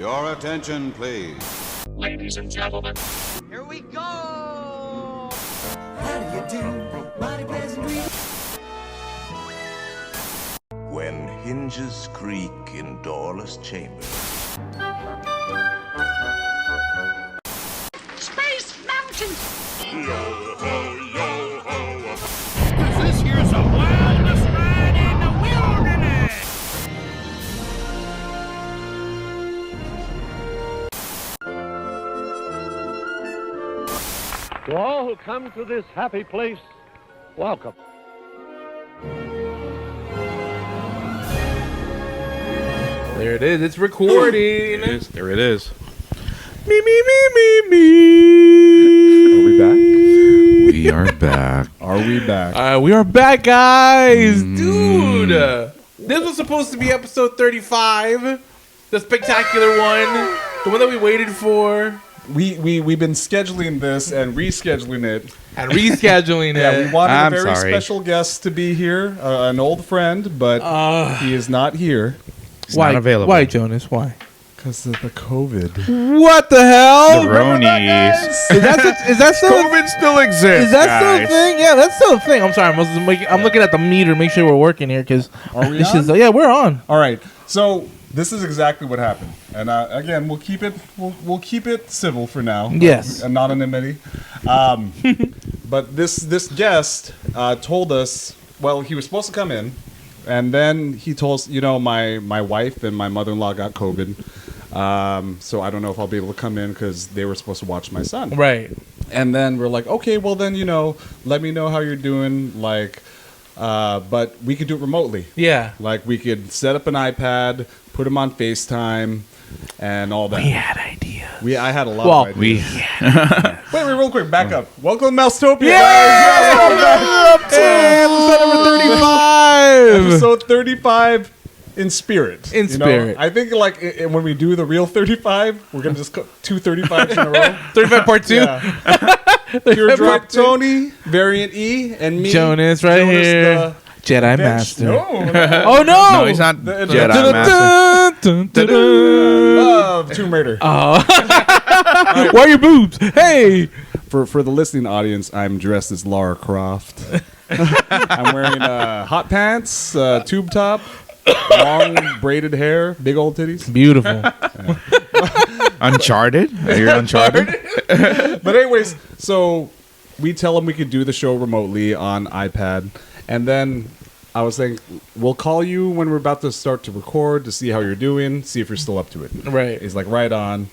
Your attention, please. Ladies and gentlemen. Here we go! How do you do? Mighty pleasant greeting. When hinges creak in doorless chambers. Space Mountain! This here's the wildest ride in the wilderness! To all who come to this happy place, welcome. There it is. It's recording. There it is. Me. Are we back? We are back. Are we back? We are back, guys. Mm. Dude. This was supposed to be episode 35. The spectacular one. The one that we waited for. We've been scheduling this and rescheduling it. And rescheduling it. Yeah, we wanted I'm a very sorry. special guest to be here, an old friend, but he is not here. It's not available. Why, Jonas? Why? Because of the COVID. What the hell? The Ronies. Is that still COVID still exists. Is that still a guys. thing? Yeah, that's still a thing. I'm sorry. I'm looking at the meter, make sure we're working here, because Are we this on? is yeah, we're on. All right, so this is exactly what happened, and again, we'll keep it civil for now. Yes. Anonymity. But this guest told us. Well, he was supposed to come in, and then he told us, my wife and my mother-in-law got COVID. So I don't know if I'll be able to come in because they were supposed to watch my son. Right. And then we're like, okay, well then, let me know how you're doing. But we could do it remotely. Yeah. Like we could set up an iPad, put him on FaceTime, and all that. We had ideas. I had a lot of ideas. Wait, real quick, back up. Welcome to Mousetopia. Episode number 35. Episode 35 in spirit. In spirit. I think when we do the real 35, we're gonna just cut two 35s in a row. 35 part 2. Yeah. Pure Drop Tony, Variant E, and me. Jonas right here. the Jedi bench- Master. No. Oh no! No, he's not The- Jedi Master. Love Tomb Raider. Why are your boobs? Hey! For the listening audience, I'm dressed as Lara Croft. I'm wearing hot pants, tube top, long braided hair, big old titties. Beautiful. Uncharted? You're Uncharted? But anyways, so we tell them we could do the show remotely on iPad, and then I was saying we'll call you when we're about to start to record to see how you're doing, see if you're still up to it. Right. He's like, right on.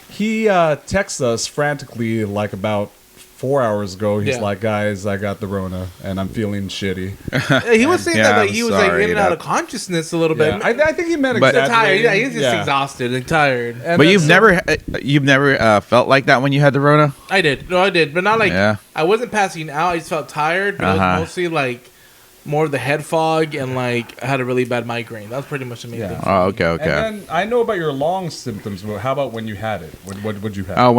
He texts us frantically like about 4 hours ago. He's Yeah. like, guys, I got the Rona and I'm feeling shitty. He was saying Yeah, that he was sorry, in and out that- of consciousness a little bit. Yeah, I think he meant But- exaggerating. Tired. Yeah, he's just exhausted and tired. And But then you've never felt like that when you had the Rona? I did. No, I did. But not like, Yeah. I wasn't passing out. I just felt tired. But it was mostly like more of the head fog and like I had a really bad migraine. That was pretty much the main thing. Oh, okay. And then I know about your long symptoms, but how about when you had it? What would you have? Oh,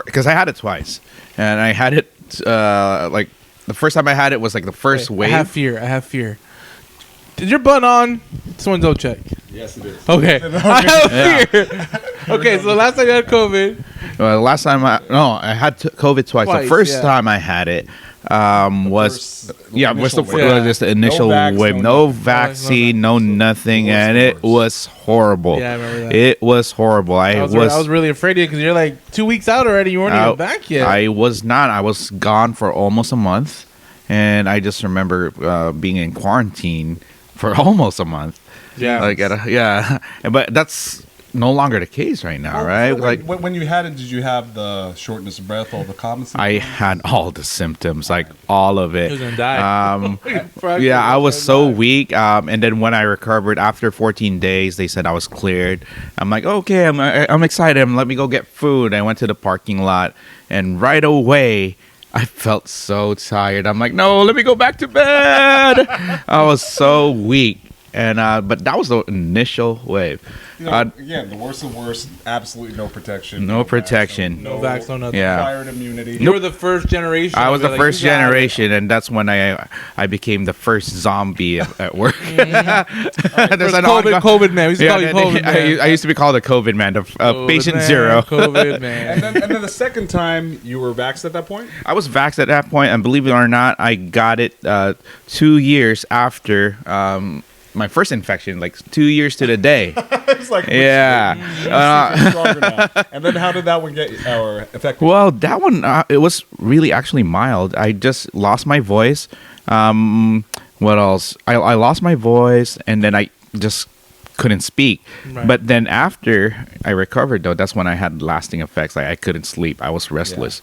because I had it twice, and I had it like the first time I had it was like the first Wait, wave. I have fear. Did your button on? Someone go check. Yes, it is. Okay. I have fear. Okay, so last time you had COVID. Last time I had COVID twice. The first time I had it was just the initial wave. No vaccine, no nothing, and it was horrible. Yeah, I remember that. It was horrible. I was really afraid of you because you're like 2 weeks out already. You weren't even back yet. I was not. I was gone for almost a month, and I just remember being in quarantine for almost a month. Yeah. But that's no longer the case right now, right? Like when you had it, did you have the shortness of breath, all the common symptoms? I had all the symptoms, like all of it. He was gonna die. I was so weak. And then when I recovered after 14 days, they said I was cleared. I'm like, okay, I'm excited. Let me go get food. I went to the parking lot, and right away, I felt so tired. I'm like, no, let me go back to bed. I was so weak. and but that was the initial wave. Again, the worst of worst, absolutely no protection. No protection. No vax, no nothing. Yeah. Acquired immunity. You were the first generation. I was of the it, first you got it. generation, and that's when I became the first zombie at work. First There's an COVID man. We used to call you then COVID man. I used to be called the COVID man, the patient man, zero. COVID man. And then the second time, you were vaxxed at that point? I was vaxxed at that point, and believe it or not, I got it 2 years after my first infection, like 2 years to the day. It's like, Yeah. stronger now. And then how did that one get affected? Well, that one, it was really actually mild. I just lost my voice. What else? I lost my voice, and then I just couldn't speak. Right. But then after I recovered, though, that's when I had lasting effects. Like I couldn't sleep. I was restless.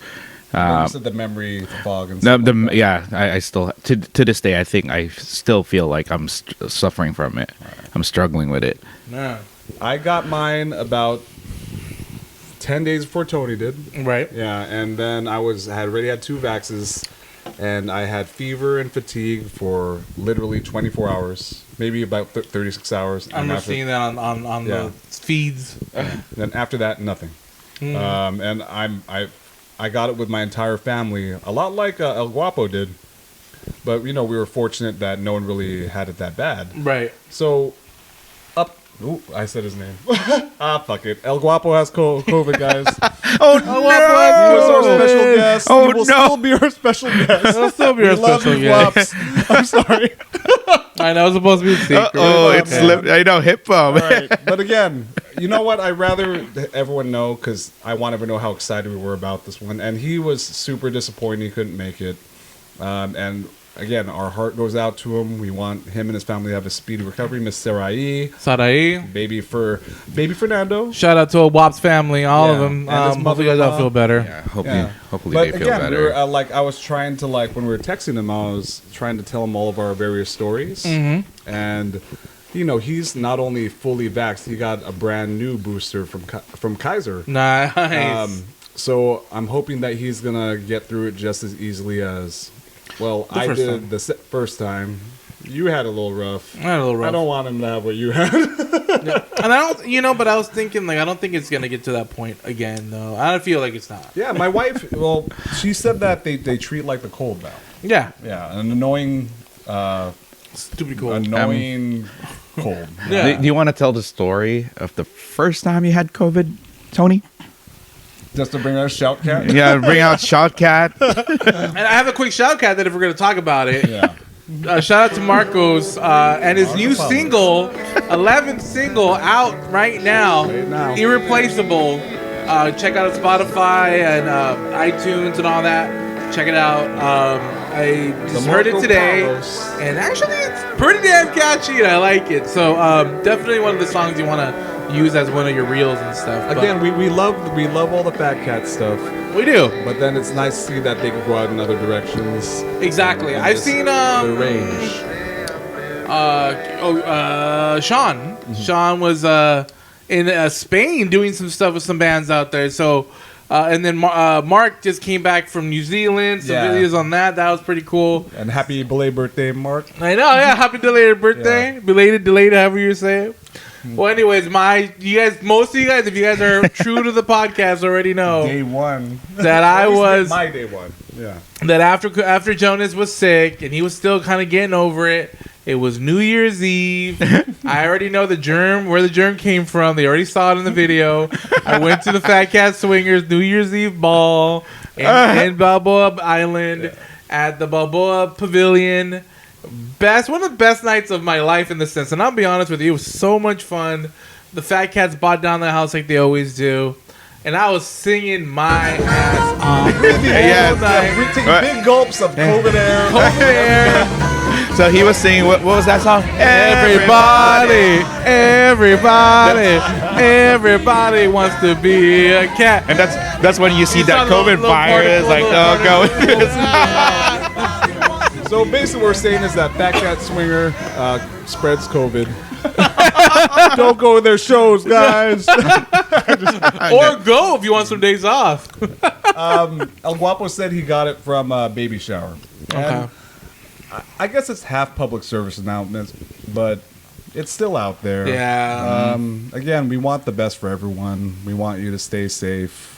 You said the memory fog and No, stuff like that. yeah, I still to this day I think I still feel like I'm suffering from it. I'm struggling with it. Yeah. I got mine about 10 days before Tony did. Right. Yeah, and then I had already had 2 vaxes, and I had fever and fatigue for literally 24 hours, maybe about 36 hours. I remember seeing that on Yeah. the feeds. Then after that, nothing. And I got it with my entire family, a lot like El Guapo did. But, we were fortunate that no one really had it that bad. Right. So, I said his name. Fuck it. El Guapo has COVID, guys. Oh He was our special guest. Oh, He will no. still be our special guest. That'll still be We our love special you, guest. Guaps. I'm sorry. I know it was supposed to be a secret. Oh, it Okay. slipped. I know, hip bump. All right. But again, you know what? I'd rather everyone know, because I want everyone to know how excited we were about this one. And he was super disappointed he couldn't make it. And again, our heart goes out to him. We want him and his family to have a speedy recovery. Miss Sarai, Sarai. baby Fernando. Shout out to a WAPS family, all of Yeah. them. And his Hopefully you guys all feel better. Yeah, hopefully But they feel again, better. we were, I was trying to, when we were texting him, I was trying to tell him all of our various stories. Mm-hmm. And, he's not only fully vaxxed, he got a brand new booster from Kaiser. Nice. So I'm hoping that he's going to get through it just as easily as, I first did time. the first time. You had a little rough. I had a little rough. I don't want him to have what you had. And I don't, but I was thinking, I don't think it's going to get to that point again, though. I don't feel like it's not. Yeah, my wife, she said that they treat like the cold now. Yeah. Yeah, an annoying... Stupid cool. Annoying cold. Yeah. Do you want to tell the story of the first time you had COVID, Tony? Just to bring out Shout Cat? Yeah, bring out Shout Cat. And I have a quick shout out that if we're going to talk about it. Yeah. Shout out to Marcos and his new single, 11th single, out right now. Irreplaceable. Check out Spotify and iTunes and all that. Check it out. I just heard it today, and actually it's pretty damn catchy, and I like it. So definitely one of the songs you want to use as one of your reels and stuff. Again, we love all the Fat Cat stuff, we do. but then it's nice to see that they can go out in other directions. Exactly. I've seen the range. Sean. Mm-hmm. Sean was in Spain doing some stuff with some bands out there. So, and then Mark just came back from New Zealand. Some videos on that. That was pretty cool. And happy belated birthday, Mark. I know. Yeah, happy belated birthday. Yeah. Belated, delayed, however you say it. Well, anyways, most of you guys, if you guys are true to the podcast, already know Day one. that I was my day one. Yeah. that after Jonas was sick and he was still kind of getting over it. It was New Year's Eve. I already know where the germ came from. They already saw it in the video. I went to the Fat Cat Swingers New Year's Eve ball in Balboa Island at the Balboa Pavilion. One of the best nights of my life in the sense. And I'll be honest with you, it was so much fun. The Fat Cats bought down the house like they always do. And I was singing my ass off. We're taking big gulps of COVID air. COVID air. So he was singing, what was that song? Everybody wants to be a cat. And that's when you see It's that a little- COVID little virus, particle, go. So basically what we're saying is that Fat Cat Swinger spreads COVID. Don't go to their shows, guys. Or go if you want some days off. El Guapo said he got it from a baby shower. And I guess it's half public service announcements, but it's still out there. Yeah. Again, we want the best for everyone. We want you to stay safe.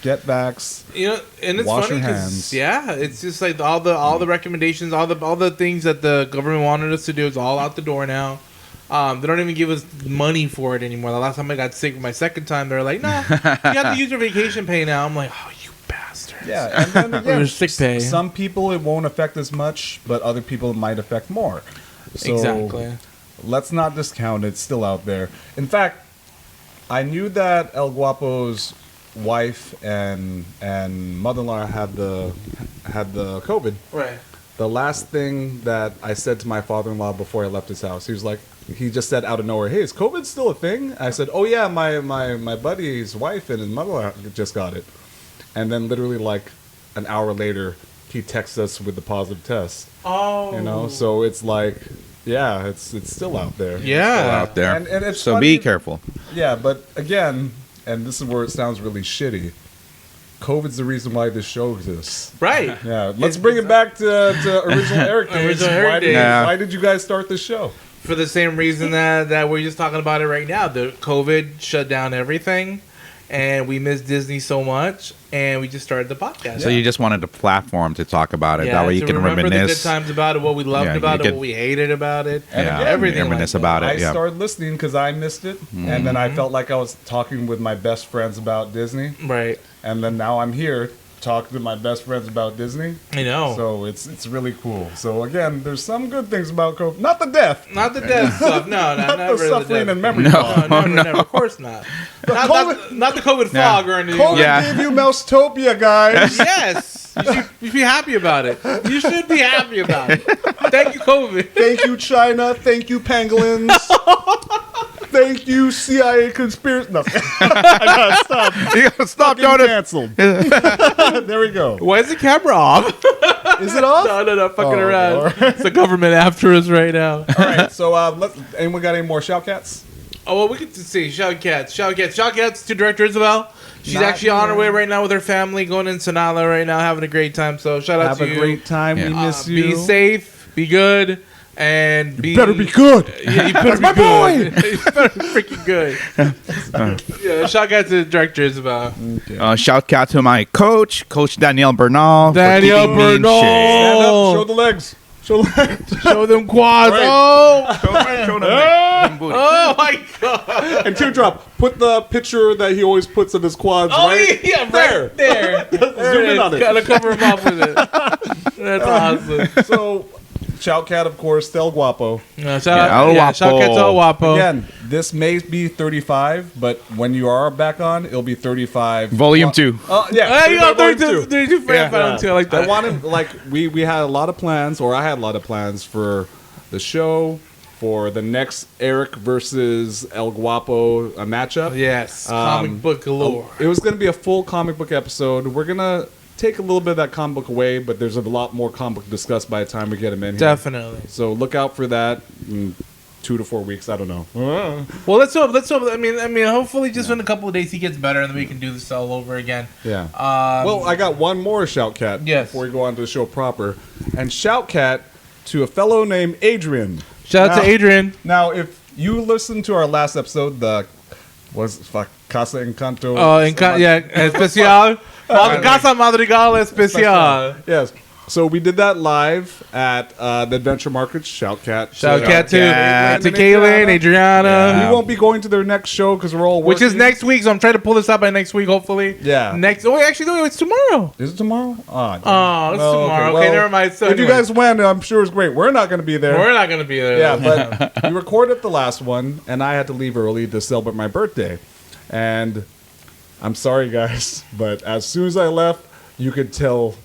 Get vax. You know, and it's Wash funny your 'cause, hands. yeah, it's just like all the recommendations, all the things that the government wanted us to do is all out the door now. They don't even give us money for it anymore. The last time I got sick, my second time, they're like, "No, you have to use your vacation pay now." I'm like, "Oh, you bastards!" Yeah, and then again, Your sick pay. some people it won't affect as much, but other people it might affect more. So Exactly. let's not discount it. It's still out there. In fact, I knew that El Guapo's wife and mother-in-law had the COVID. Right. The last thing that I said to my father-in-law before I left his house, he just said out of nowhere, "Hey, is COVID still a thing?" I said, "Oh yeah, my buddy's wife and his mother just got it." And then literally like an hour later, he texts us with the positive test. Oh. You know, so it's like, yeah, it's still out there. Yeah. Still out there. And it's so funny- be careful. Yeah, but again, and this is where it sounds really shitty. COVID's the reason why this show exists. Right. Yeah, let's bring it back to original Eric days. Original Eric days. Why did you guys start this show? For the same reason that we're just talking about it right now. The COVID shut down everything, and we miss Disney so much, and we just started the podcast. So you just wanted a platform to talk about it. Yeah, that way you to can remember the good reminisce. times about it, what we loved Yeah, you about it, could- what we hated about it, And Yeah, again, everything. reminisce like about I it. Yeah. started listening because I missed it, and then I felt like I was talking with my best friends about Disney, that. Right. and then now I'm here talking to my best friends about Disney. I know. So it's really cool. So again, there's some good things about COVID. Not the death. Not the death stuff. No, Not never the suffering death. and memory. No. loss. No, never. Of course not. Not the COVID Yeah. fog or anything. COVID Yeah. gave you Mousetopia, guys. Yes. You should be happy about it. You should be happy about it. Thank you, COVID. Thank you, China. Thank you, pangolins. Thank you, CIA conspiracy. No. I gotta stop. You gotta stop, Getting Jonas. canceled. There we go. Why is the camera off? Is it off? No, fucking Oh, around. all right. It's the government after us right now. All right. So, anyone got any more shout cats? Oh, well, we get to see Shout Cats to Director Isabel. She's Not actually on her here. way right now with her family, going in Sonala right now, having a great time. So shout out Have to a you. great time. Yeah. We miss you. Be safe, be good, and be Better be good. Yeah, you better be my good. You better be freaking good. Yeah, shout out to Director Isabel. Shout out to my coach, Coach Danielle Bernal. for Danielle keeping me in Bernal. shape. Stand up. Show the legs. Show the legs. Show them quads. Right. Oh, Show them booty. oh my god. And teardrop. Put the picture that he always puts of his quads Oh right yeah, there. right there. Zoom in on it. Gotta cover him up with it. That's awesome. So, shout cat, of course, El Guapo. Shout El out to El Guapo. Again, this may be 35, but when you are back on, it'll be 35. Volume 2. Yeah. Hey, yo, 32. 32 Yeah. I like that. I wanted, we had a lot of plans, or I had a lot of plans for the show, for the next Eric versus El Guapo matchup. Yes, comic book galore. It was going to be a full comic book episode. We're going to take a little bit of that comic book away, but there's a lot more comic book discussed by the time we get him in here. Definitely. So look out for that in 2 to 4 weeks. I don't know. Well, let's hope. I mean, hopefully, just in a couple of days he gets better, and then we can do this all over again. Yeah. Well, I got one more shout cat Yes. before we go on to the show proper. And shout cat to a fellow named Adrian. Shout out to Adrian. Now, if you listen to our last episode, Casa Encanto. Especial. Casa Madrigal Especial. Yes. So we did that live at the Adventure Markets. Shout cat. Shout out to Cat. Kaylin, Adriana. We won't be going to their next show because we're all working. Which is next week, so I'm trying to pull this out by next week, hopefully. Yeah. Actually, no, it's tomorrow. Is it tomorrow? Oh, it's tomorrow. Okay, never mind. So if you anyway. guys went, I'm sure it's great. We're not going to be there. We're not going to be there. Yeah, but we recorded the last one, and I had to leave early to celebrate my birthday. And I'm sorry, guys, but as soon as I left, you could tell.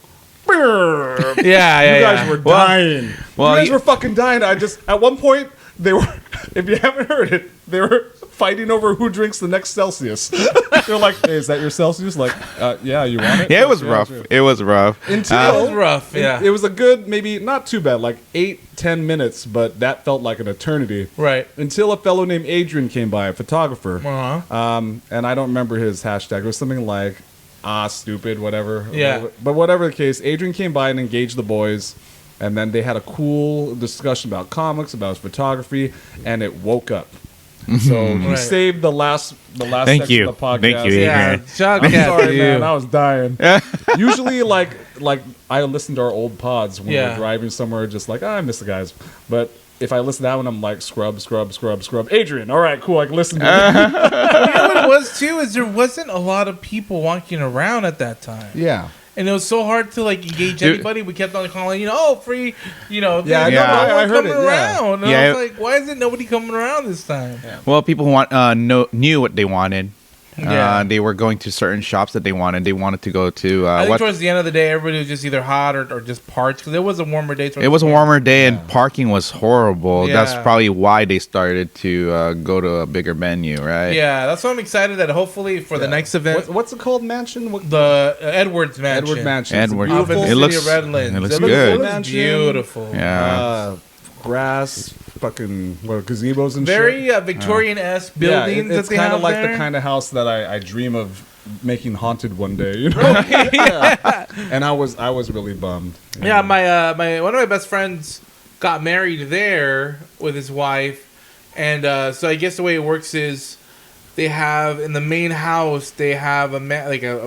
You guys were dying. well, you guys you- were fucking dying. At one point, they were, if you haven't heard it, they were fighting over who drinks the next Celsius. They're like, hey, is that your Celsius? Like, yeah, you want it? Yeah, it was Yeah, rough. sure. It was rough. Until It was rough, yeah. It was a good, maybe not too bad, like 8-10 minutes, but that felt like an eternity. Right. Until a fellow named Adrian came by, a photographer. Uh-huh. And I don't remember his hashtag. It was something like, stupid, whatever. Yeah. But whatever the case, Adrian came by and engaged the boys. And then they had a cool discussion about comics, about photography, and it woke up. So he Right. saved the last Thank section you. of the podcast. Thank you, Yeah, Adrian. shout I'm out sorry, to you. man. I was dying. Usually, like I listen to our old pods when Yeah. we're driving somewhere, just like I miss the guys. But if I listen to that one, I'm like scrub. Adrian, all right, cool. I can listen to it. You know what it was too is there wasn't a lot of people walking around at that time. Yeah. And it was so hard to like engage Dude. anybody. We kept on calling, oh, free, Yeah, there's Yeah. no one I heard coming it, yeah. around. And Yeah. I was like, why isn't nobody coming around this time? Well, people knew what they wanted. Yeah. They were going to certain shops that they wanted. They wanted to go to I think what? towards the end of the day, everybody was just either hot or just parched because it was a warmer day. It was a warmer day and parking was horrible. That's Yeah. probably why they started to go to a bigger venue, right? Yeah, that's why I'm excited that hopefully for the next event, What's it called? Mansion? the Edwards Mansion. Edward Mansion. It's a Edward. Off in beautiful the It city looks- of Redlands. it looks It good. looks Mansion. beautiful. Yeah. Grass, fucking gazebos and Very shit. Victorian-esque buildings it's that they kind have of like there. the kind of house that I dream of making haunted one day, you know. Yeah. And I was really bummed. Yeah, my one of my best friends got married there with his wife, and so I guess the way it works is they have in the main house they have a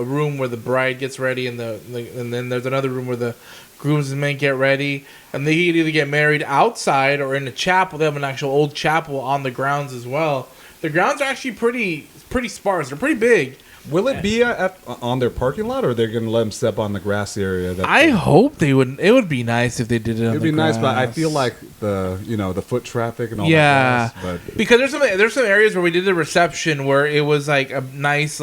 room where the bride gets ready, and and then there's another room where the groomsmen get ready, and they either get married outside or in a chapel. They have an actual old chapel on the grounds as well. The grounds are actually pretty sparse. They're pretty big. Will it be on their parking lot, or are they going to let them step on the grass area? I hope they would. It would be nice if they did it. It'd be nice, but I feel like the foot traffic and all Yeah, that grass, but because there's some areas where we did the reception where it was like a nice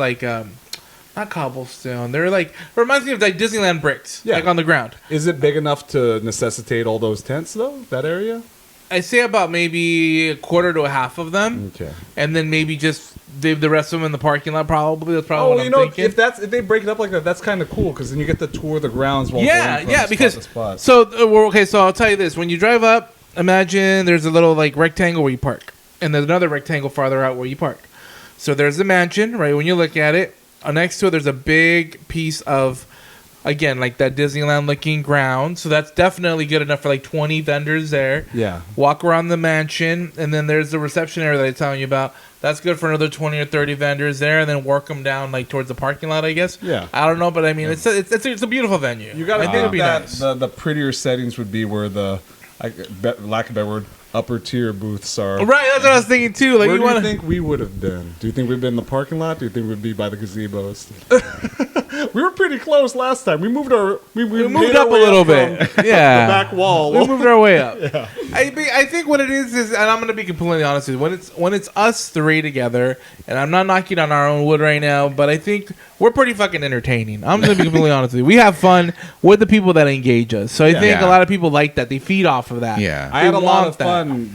not cobblestone. They're like reminds me of like Disneyland bricks, Yeah. like on the ground. is it big enough to necessitate all those tents though? That area? I say about maybe a quarter to a half of them, Okay. and then maybe just the rest of them in the parking lot. Probably that's probably Oh, what you I'm know, thinking. if they break it up like that, that's kind of cool because then you get to tour the grounds while Yeah, going from yeah, spot because to spot. so okay. So I'll tell you this: when you drive up, imagine there's a little like rectangle where you park, and there's another rectangle farther out where you park. So there's the mansion, right? When you look at it, next to it, there's a big piece of, again, like that Disneyland looking ground. So that's definitely good enough for like 20 vendors there. Yeah. Walk around the mansion, and then there's the reception area that I'm telling you about. That's good for another 20 or 30 vendors there, and then work them down like towards the parking lot, I guess. Yeah. I don't know, but I mean, it's a beautiful venue. You got to I think it'd think be that nice. the prettier settings would be where lack of a better word, upper tier booths are. Right, that's what I was thinking too. Like Where you do you want think we would have been? Do you think we'd been in the parking lot? Do you think we'd be by the gazebos? We were pretty close last time. We moved we moved up a little bit. Yeah, the back wall. we moved our way up. I think what it is, and I'm gonna be completely honest with you, when it's us three together, and I'm not knocking on our own wood right now, but I think we're pretty fucking entertaining. I'm gonna be completely honest with you. We have fun with the people that engage us, so I think Yeah. a lot of people like that. They feed off of that. Yeah. I had They a lot want of that. fun.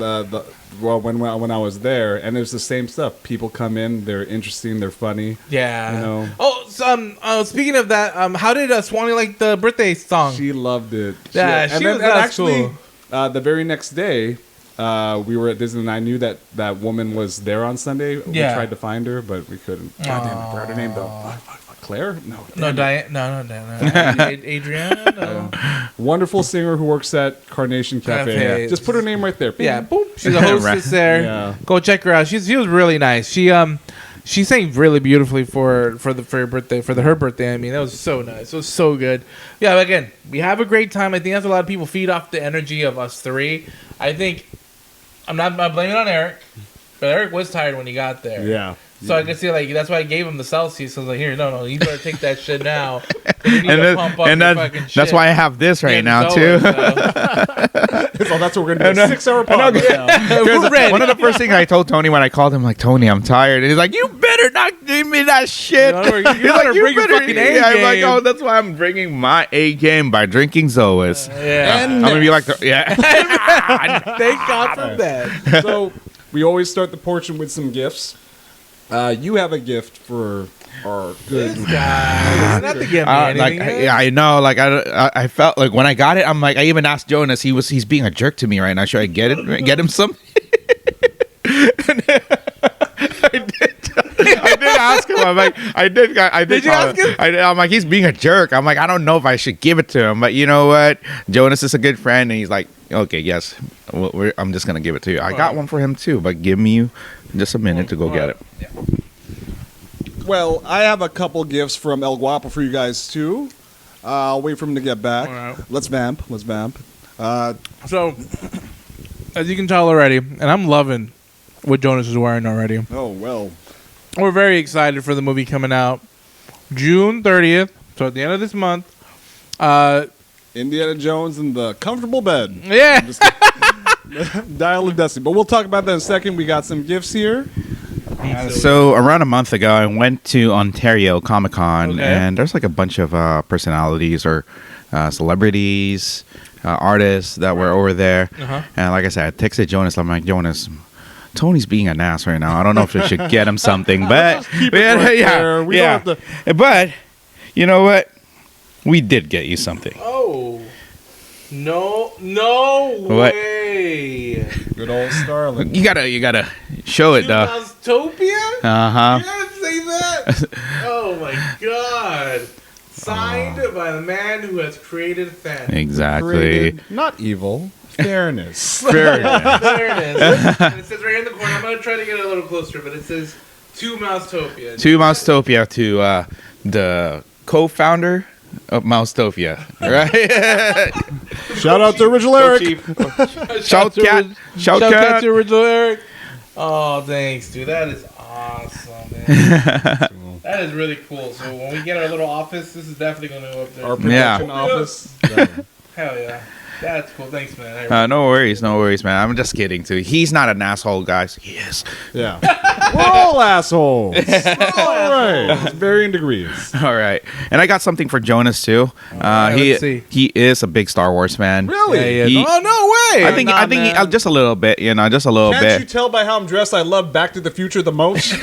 When I was there, and it was the same stuff. People come in, they're interesting, they're funny. Yeah. You know. Oh, so, speaking of that, how did Swanee like the birthday song? She loved it. Yeah, that's actually, cool. the very next day, we were at Disney, and I knew that woman was there on Sunday. Yeah. We tried to find her, but we couldn't. God damn it, forgot her name though. Fuck, Claire? No. No, damn it. Diane. No. Adriana. No. Wonderful singer who works at Carnation Cafe. Cafe. Just put her name right there. Yeah, boom. She's a hostess Right. there. Yeah. Go check her out. She was really nice. She sang really beautifully for her birthday. I mean, that was so nice. It was so good. Yeah, again, we have a great time. I think that's a lot of people feed off the energy of us three. I think I'm not blaming it on Eric, but Eric was tired when he got there. Yeah. So I can see, like, that's why I gave him the Celsius. So I was like, here, no, you better take that shit now. 'Cause you need to pump up your fucking that's shit. why I have this right And now so too. is, So that's what we're gonna do. A 6 hour pod now. We're ready. One of the first things I told Tony when I called him, like, Tony, I'm tired. And he's like, you better not give me that shit. You better He's like, bring your fucking A I'm like, game. oh, that's why I'm bringing my A game by drinking Zoas. Yeah. I'm gonna be like, yeah. Thank God for that. So we always start the portion with some gifts. You have a gift for our good Guys, not to get me anything. yeah, I know. Like, I felt like when I got it, I'm like, I even asked Jonas. He's being a jerk to me right now. Should I get him some? I did. I did ask him. I'm like, I did Did you ask him? I'm like, he's being a jerk. I'm like, I don't know if I should give it to him, but you know what? Jonas is a good friend, and he's like, okay, yes, I'm just gonna give it to you. I got one for him too, but give me just a minute to go get it. Well, I have a couple gifts from El Guapo for you guys too. I'll wait for him to get back. All right. Let's vamp. So, as you can tell already, and I'm loving what Jonas is wearing already. Oh well. We're very excited for the movie coming out June 30th. So at the end of this month. Indiana Jones in the comfortable bed. Yeah. Dial of Destiny. But we'll talk about that in a second. We got some gifts here. So around a month ago, I went to Ontario Comic Con, Okay. and there's like a bunch of personalities or celebrities, artists that were over there. Uh-huh. And like I said, I texted Jonas. I'm like, Jonas, Tony's being an ass right now. I don't know if I should get him something, but Keep it right there. We don't have to. But you know what? We did get you something. Oh. No What? way. Good old Starling. You gotta show it though. Mousetopia? Uh-huh. You gotta say that? Oh my god. Signed by the man who has created Thanos. Exactly. Created, not evil. Fairness. Fair enough. There it is. And it says right in the corner. I'm gonna try to get it a little closer, but it says to Mousetopia. To Mousetopia, to the co-founder of Mousetopia, right? Shout out to Original Eric. Shout cat. Shout out to Original Eric. Oh, thanks, dude. That is awesome, man. That is really cool. So when we get our little office, this is definitely gonna go up there. Our production office. Hell yeah. That's cool. Thanks, man. No worries, man. I'm just kidding too. He's not an asshole, guys. He is. Yeah. We're all assholes. All right. Varying degrees. All right, and I got something for Jonas too. let's see. He is a big Star Wars fan. Really? Yeah, He- oh, no way. I think man. just a little bit. You know, just a little Can't bit. you tell by how I'm dressed I love Back to the Future the most?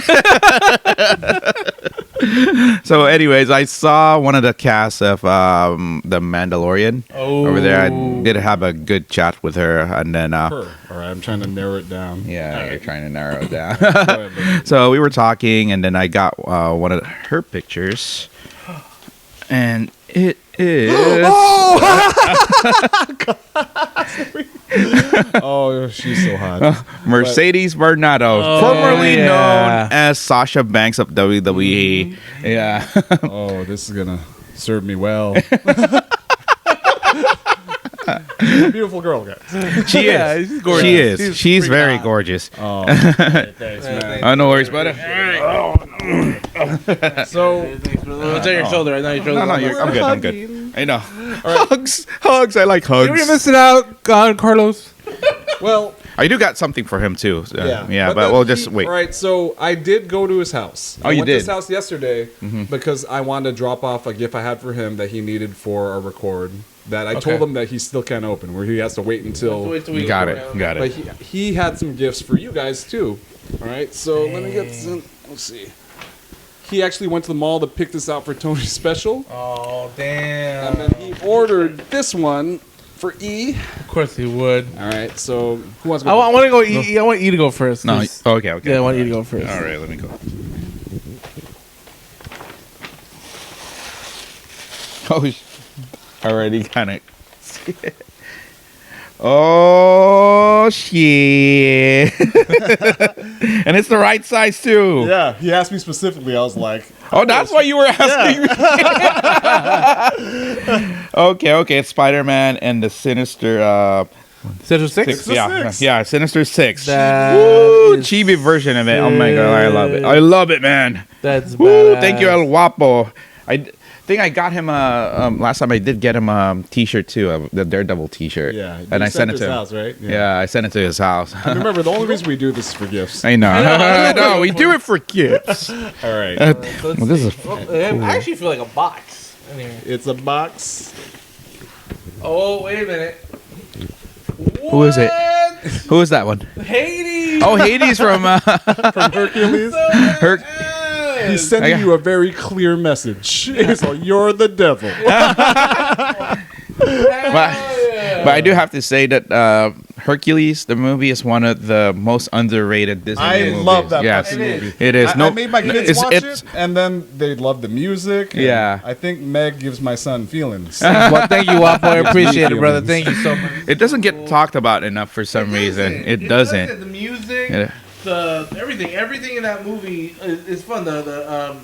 So, anyways, I saw one of the casts of the Mandalorian over there. I did have a good chat with her, and then All right, I'm trying to narrow it down. yeah, you're trying to narrow it down. Go ahead, baby. So we were talking, and then I got one of her pictures, and it is Oh, she's so hot. Mercedes Varnado, formerly known as Sasha Banks of WWE. Yeah. Oh, this is gonna serve me well. Beautiful girl, guys. She Yeah, is. she's gorgeous. She is. She's She's pretty very hot. gorgeous. Oh, thanks, man. No worries, buddy. So, It's on your shoulder. It's on your shoulder. No, I'm good. I'm good. I know. Hugs. I like You're hugs. missing out, God, Carlos. well, I do got something for him too. Yeah, but then we'll just wait. All right, so I did go to his house. Oh, I you went to his did? house yesterday because I wanted to drop off a gift I had for him that he needed for a record that I told him that he still can't open, where he has to wait until. You got it. Got But it. he had some gifts for you guys too. All right, so let me get this in. Let's see. He actually went to the mall to pick this out for Tony's special, Oh, damn. and then he ordered this one for E. Of course he would. All right, so who wants to I go? want to go eat. I want E to go first. No. 'cause- Okay. Yeah, I want E to go first. All right. Let me go. Oh, already kind of. Oh shit! And it's the right size too. Yeah, he asked me specifically. I was like, Oh, that's why you were asking. Okay. It's Spider-Man and the Sinister. Sinister Six? Six? Yeah, Sinister 6. That Woo, is chibi version of it. Oh my god, I love it. I love it, man. That's Woo, badass. thank you, El Guapo. Think I got him last time I did get him a T-shirt too, the Daredevil T-shirt. yeah, and I sent it his to him. house, right? Yeah, I sent it to his house. Remember, the only reason we do this is for gifts. I know. No, we do it for gifts. All right, Let's Well, this see. is I actually feel like a box. Anyway. it's a box. Oh, wait a minute. Who is it? What? Who is that one? Hades. Oh, Hades from From Hercules. Herc. He's sending you a very clear message. It's like, you're the devil. But I do have to say that Hercules, the movie, is one of the most underrated Disney I movies. love that Yes, fucking movie. it is. I made my kids watch it's- it, and then they love the music. and Yeah. I think Meg gives my son feelings. Well, thank you, Guapo. I appreciate it, brother. Thank you so much. It doesn't get talked about enough for some reason. It doesn't. The music, Yeah. everything in that movie is fun. The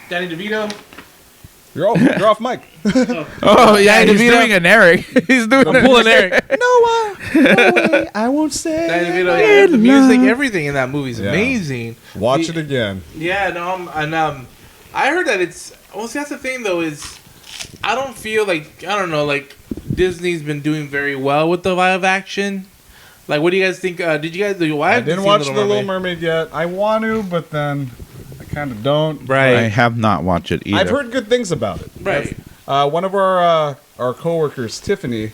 Danny DeVito. You're off mic. Oh yeah, Danny he's DeVito. doing an Eric. He's doing I'm pulling Eric. No way. I won't say. Danny DeVito. Yeah, the music, everything in that movie is Yeah. amazing. Watch it again. Yeah, no, I heard that it's. Well, see, that's the thing though is, I don't feel like Disney's been doing very well with the live action. Like, what do you guys think? Did you guys? I didn't watch The Little Mermaid yet. I want to, but then I kind of don't. Right. I have not watched it either. I've heard good things about it. Right. One of our coworkers, Tiffany,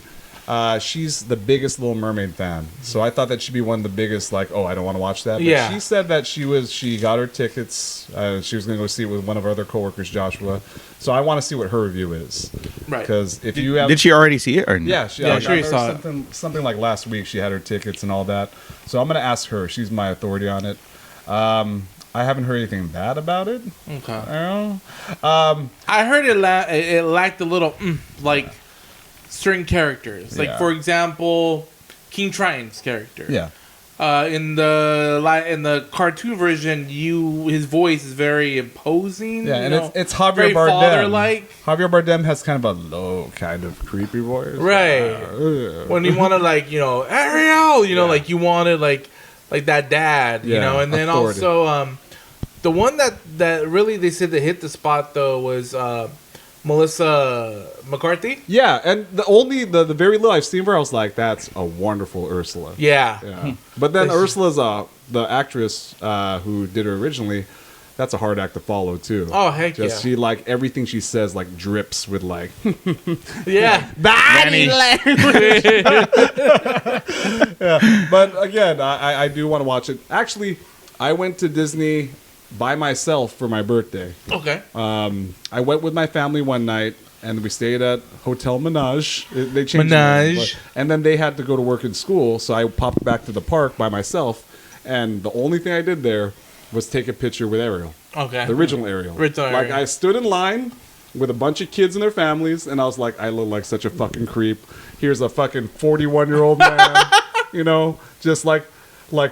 she's the biggest Little Mermaid fan. So I thought that she'd be one of the biggest. Like, oh, I don't want to watch that. But Yeah. she said that she got her tickets. She was going to go see it with one of our other coworkers, Joshua. So I want to see what her review is. Right. Because if you have, Did she already see it or no? yeah, Yeah, I'm sure you saw it. something like last week. She had her tickets and all that. So I'm going to ask her. She's my authority on it. I haven't heard anything bad about it. Okay. I don't know. I heard it lacked a little like certain characters. Like Yeah. for example, King Triton's character. Yeah. In the cartoon version, his voice is very imposing. Yeah, you and know, it's Javier very Bardem. father-like. Javier Bardem has kind of a low, kind of creepy voice. Right. When you want to Ariel, Yeah. like you wanted like that dad, you Yeah, know, and then authority. also the one that really they said that hit the spot though was Melissa McCarthy. Yeah, and the very little I've seen of her, I was like, that's a wonderful Ursula. Yeah. Yeah. But then That's- Ursula's the actress who did her originally. That's a hard act to follow too. Oh, heck Just yeah. she everything she says drips with Yeah. body language. Yeah, but again, I do want to watch it. Actually, I went to Disney by myself for my birthday. Okay. I went with my family one night, and we stayed at Hotel Menage. They changed the name, Menage. and then they had to go to work and school, so I popped back to the park by myself. And the only thing I did there was take a picture with Ariel, Okay. the original Ariel. Original Like Ariel. I stood in line with a bunch of kids and their families, and I was like, I look like such a fucking creep. Here's a fucking 41-year-old man, just like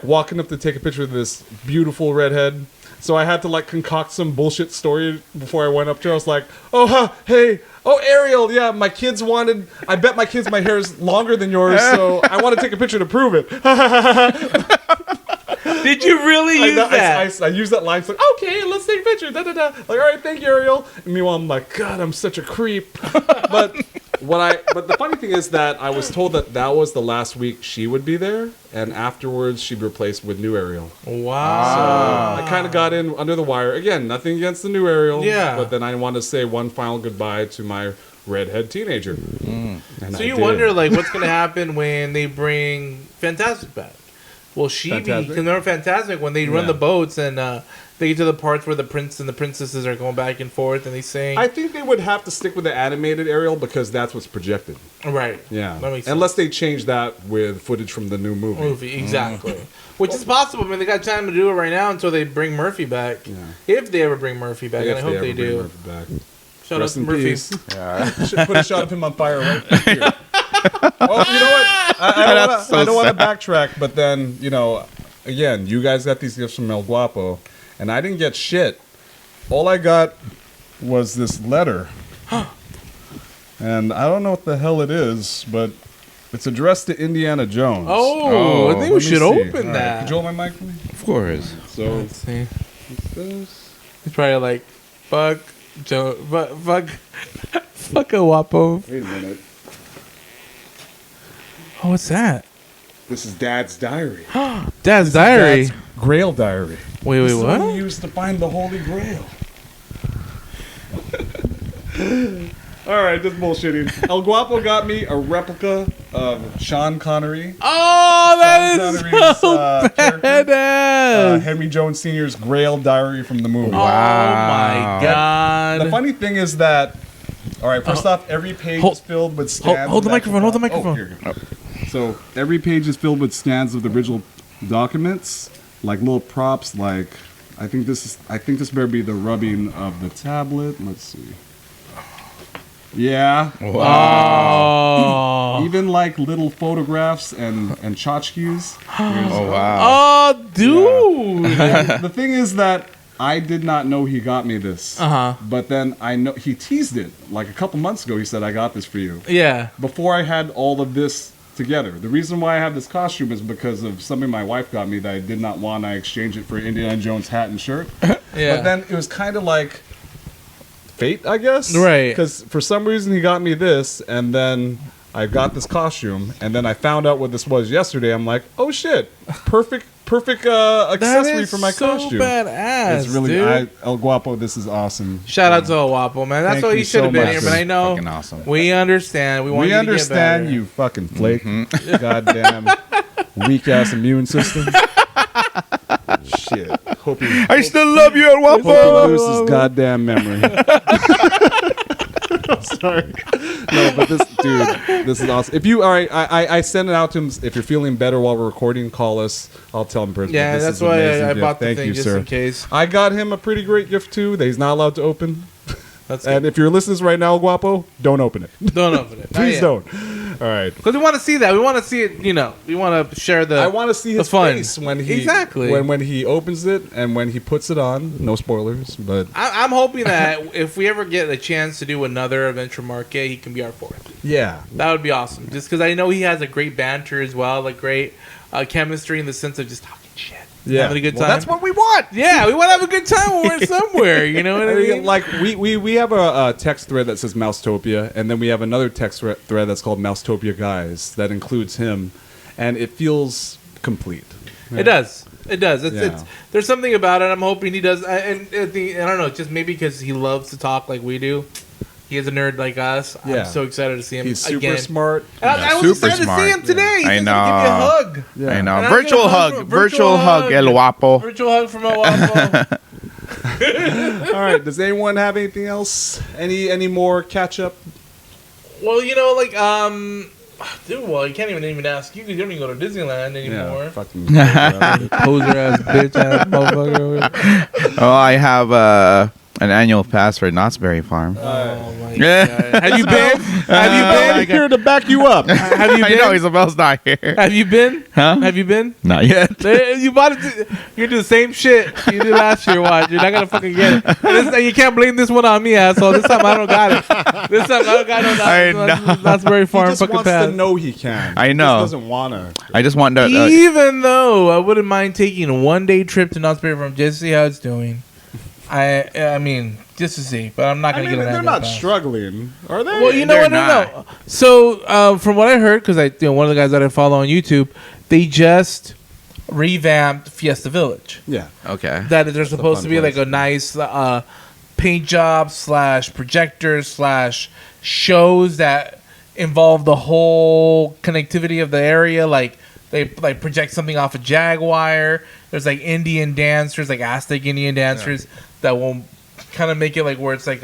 walking up to take a picture with this beautiful redhead. So I had to concoct some bullshit story before I went up to her. I was like, hey, Ariel, yeah, I bet my kids my hair is longer than yours, so I want to take a picture to prove it. Did you really use that? I used that line. It's like, okay, let's take a picture. Da, da, da. Like, all right, thank you, Ariel. And meanwhile, I'm like, God, I'm such a creep. But the funny thing is that I was told that was the last week she would be there, and afterwards she'd be replaced with new Ariel. Wow. I kind of got in under the wire. Again, nothing against the new Ariel. Yeah. But then I want to say one final goodbye to my redhead teenager. And So I you did. wonder what's gonna happen when they bring Fantastic back? Will she Fantastic? be? Because remember Fantastic when they run Yeah. the boats and they get to the parts where the prince and the princesses are going back and forth and they sing. I think they would have to stick with the animated Ariel because that's what's projected. Right. Yeah. That makes sense. Unless they change that with footage from the new movie. Exactly. Which is possible. I mean, they got time to do it right now until they bring Murphy back. Yeah. If they ever bring Murphy back, and I If hope ever they bring do. Murphy back. Shout out Rest to in Murphy. peace. Should put a shot of him on fire right here. Well, you know what? I don't want to backtrack, but then, again, you guys got these gifts from El Guapo, and I didn't get shit. All I got was this letter. And I don't know what the hell it is, but it's addressed to Indiana Jones. Oh, I think we Let me should see. open All right, that. Could you hold my mic for me? Of course. So, Let's see. this. It's probably like, fuck Joe, fuck a Guapo. Wait a minute. Oh, what's that? This is Dad's diary. Dad's diary. Dad's Grail diary. Wait, This is what what? he used to find the Holy Grail. All right, this bullshitting. El Guapo got me a replica of Sean Connery. Oh, that is Connery's, so character. badass. Henry Jones Sr.'s Grail diary from the movie. Oh my god. The funny thing is that, all right, first off, every page is filled with scans. hold the of microphone, hold the actual- microphone. Oh, here you go. So every page is filled with scans of the original documents, like little props. Like I think this better be the rubbing of the tablet. Let's see. Yeah. Oh. Even like little photographs and tchotchkes. Oh wow. Oh, dude. And the thing is that I did not know he got me this. Uh-huh. But then I know he teased it like a couple months ago. He said, "I got this for you." Yeah. Before I had all of this together. The reason why I have this costume is because of something my wife got me that I did not want. I exchanged it for Indiana Jones hat and shirt. Yeah. But then it was kind of like fate, I guess. Right. Because for some reason he got me this, and then I got this costume, and then I found out what this was yesterday. I'm like, oh shit, perfect accessory for my costume. Badass, It's really dude. El Guapo. This is awesome. Shout out to El Guapo, man. That's Thank why you he should have so been much. here, but I know Fucking awesome. we understand. We want We you to get understand better. you fucking flake. Goddamn weak ass immune system. Shit. Hope he I still love you, El Guapo. loses his goddamn memory. Sorry. No, but this is awesome. If you I send it out to him. If you're feeling better while we're recording, call us. I'll tell him personally. Yeah, This that's is an why amazing I gift. bought the Thank thing you, just sir. in case. I got him a pretty great gift too that he's not allowed to open. That's And good. if you're listening right now, Guapo, don't open it. Don't open it. Please don't. All right. Because we want to see that. We want to see it. You know, we want to share the. I want to see the his fun. face when he Exactly. when he opens it and when he puts it on. No spoilers, but I'm hoping that if we ever get a chance to do another Adventure Market, he can be our fourth. yeah, That would be awesome. Just because I know he has a great banter as well, like great chemistry in the sense of just talking shit, having a good time. Well, that's what we want. Yeah, we want to have a good time when we're somewhere. You know what I I mean, mean? like we have a text thread that says Mousetopia, and then we have another text thread that's called Mousetopia Guys that includes him, and it feels complete. It does. It does. It's Yeah. there's something about it. I'm hoping he does. I don't know, just maybe because he loves to talk like we do. He is a nerd like us. Yeah. I'm so excited to see him He's super again. smart. And I was Super excited smart. to see him today. He's I just gonna give me a know. hug. Yeah. I know. And I'm Virtual gonna hug. hug- Virtual hug, El Guapo. Virtual hug from El Guapo. All right. Does anyone have anything else? Any more catch up? Well, you know, like dude, well, you can't even ask you because you don't even go to Disneyland anymore. Fucking. Poser ass bitch ass motherfucker. Oh, I have an annual pass for Knott's Berry Farm. Oh my Yeah. god! Have you been? Have you been? here to back you up. Have you I know been? Isabel's not here. Have you been? Huh? Have you been? Not yet. You bought it. You do the same shit you did last year. Watch, you're not gonna fucking get it. And you can't blame this one on me, asshole. This time I don't got it. This time I don't got no. I know. That's very He far just fucking wants pass. to know he can. I He know. just doesn't wanna. I just want to. Even though I wouldn't mind taking a 1-day trip to Knott's Berry Farm just to see how it's doing. I mean, just to see, but I'm not I gonna mean, get an they're annual not pass. struggling, are they? Well, you know They're what? No. So, from what I heard, because one of the guys that I follow on YouTube, they just revamped Fiesta Village. yeah. Okay. That they're supposed fun to be place. like a nice paint job / projectors / shows that involve the whole connectivity of the area. Like they like project something off a Jaguar. There's like Indian dancers, like Aztec Indian dancers that will kind of make it like where it's like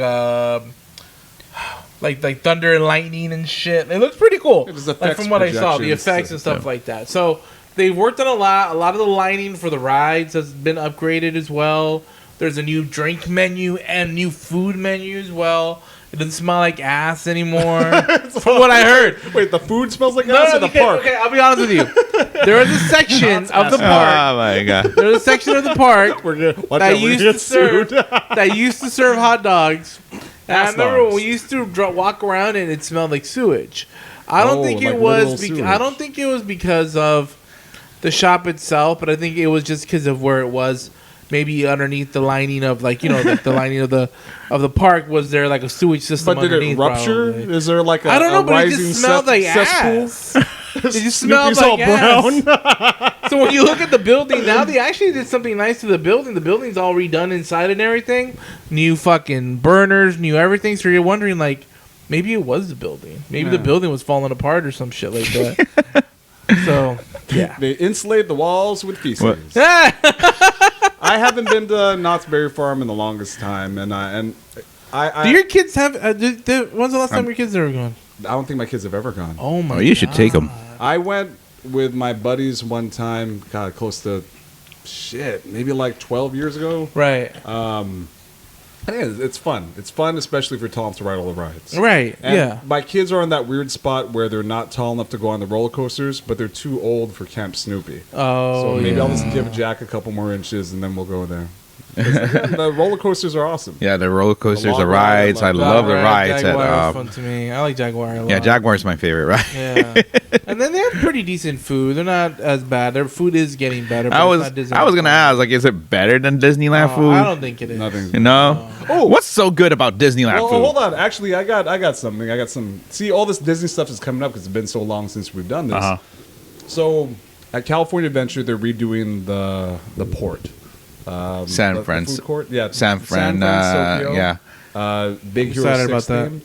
like thunder and lightning and shit. It looks pretty cool. It was Like effects from what I saw, the projections, effects and stuff like that. So they've worked on a lot. A lot of the lighting for the rides has been upgraded as well. There's a new drink menu and new food menu as well. It doesn't smell like ass anymore. From what I heard. Wait, the food smells like ass in the park. Okay, I'll be honest with you. There is a section of the park. Oh my god. There's a section of the park We're gonna watch that out, we're used gonna to get serve sued. that used to serve hot dogs. And I Ass remember dogs. when we used to walk around and it smelled like sewage. I don't Oh, think like it was. literal sewage. I don't think it was because of the shop itself, but I think it was just because of where it was. Maybe underneath the lining of like the lining of the park was there like a sewage system. But did it underneath, rupture? probably. Is there like a I don't know, a but it rising just smelled like cesspool? ass. It just smelled Snoopy's all like ass. brown. So when you look at the building now, they actually did something nice to the building. The building's all redone inside and everything. New fucking burners, new everything. So you're wondering like, maybe it was the building. Maybe the building was falling apart or some shit like that. So yeah. They insulate the walls with feces. What? I haven't been to Knott's Berry Farm in the longest time, and I Do your kids have? When's the last time your kids ever gone? I don't think my kids have ever gone. Oh my! Oh, you should take them. I went with my buddies one time, God, close to maybe like 12 years ago. Right. It's fun. It's fun, especially if you're tall enough to ride all the rides. Right. And yeah. my kids are in that weird spot where they're not tall enough to go on the roller coasters, but they're too old for Camp Snoopy. Oh. So maybe yeah. I'll just give Jack a couple more inches and then we'll go there. 'Cause, again, the roller coasters are awesome. Yeah, the roller coasters, long the ride, rides. I I love love the rides. Jaguar is fun to me. I like Jaguar a lot. Yeah, Jaguar's my favorite ride. Yeah. And then they have pretty decent food. They're not as bad. Their food is getting better. But I it's was not Disneyland I was gonna food. ask, like, is it better than Disneyland food? I don't think it is. Nothing. You know? Oh, what's so good about Disneyland Well, food? hold on. Actually, I got something. I got some. See, all this Disney stuff is coming up because it's been so long since we've done this. Uh-huh. So, at California Adventure, they're redoing the port. San the Fran. food court. Yeah, San Fran. Tokyo. Yeah. Big Hero Excited 6 about that. theme.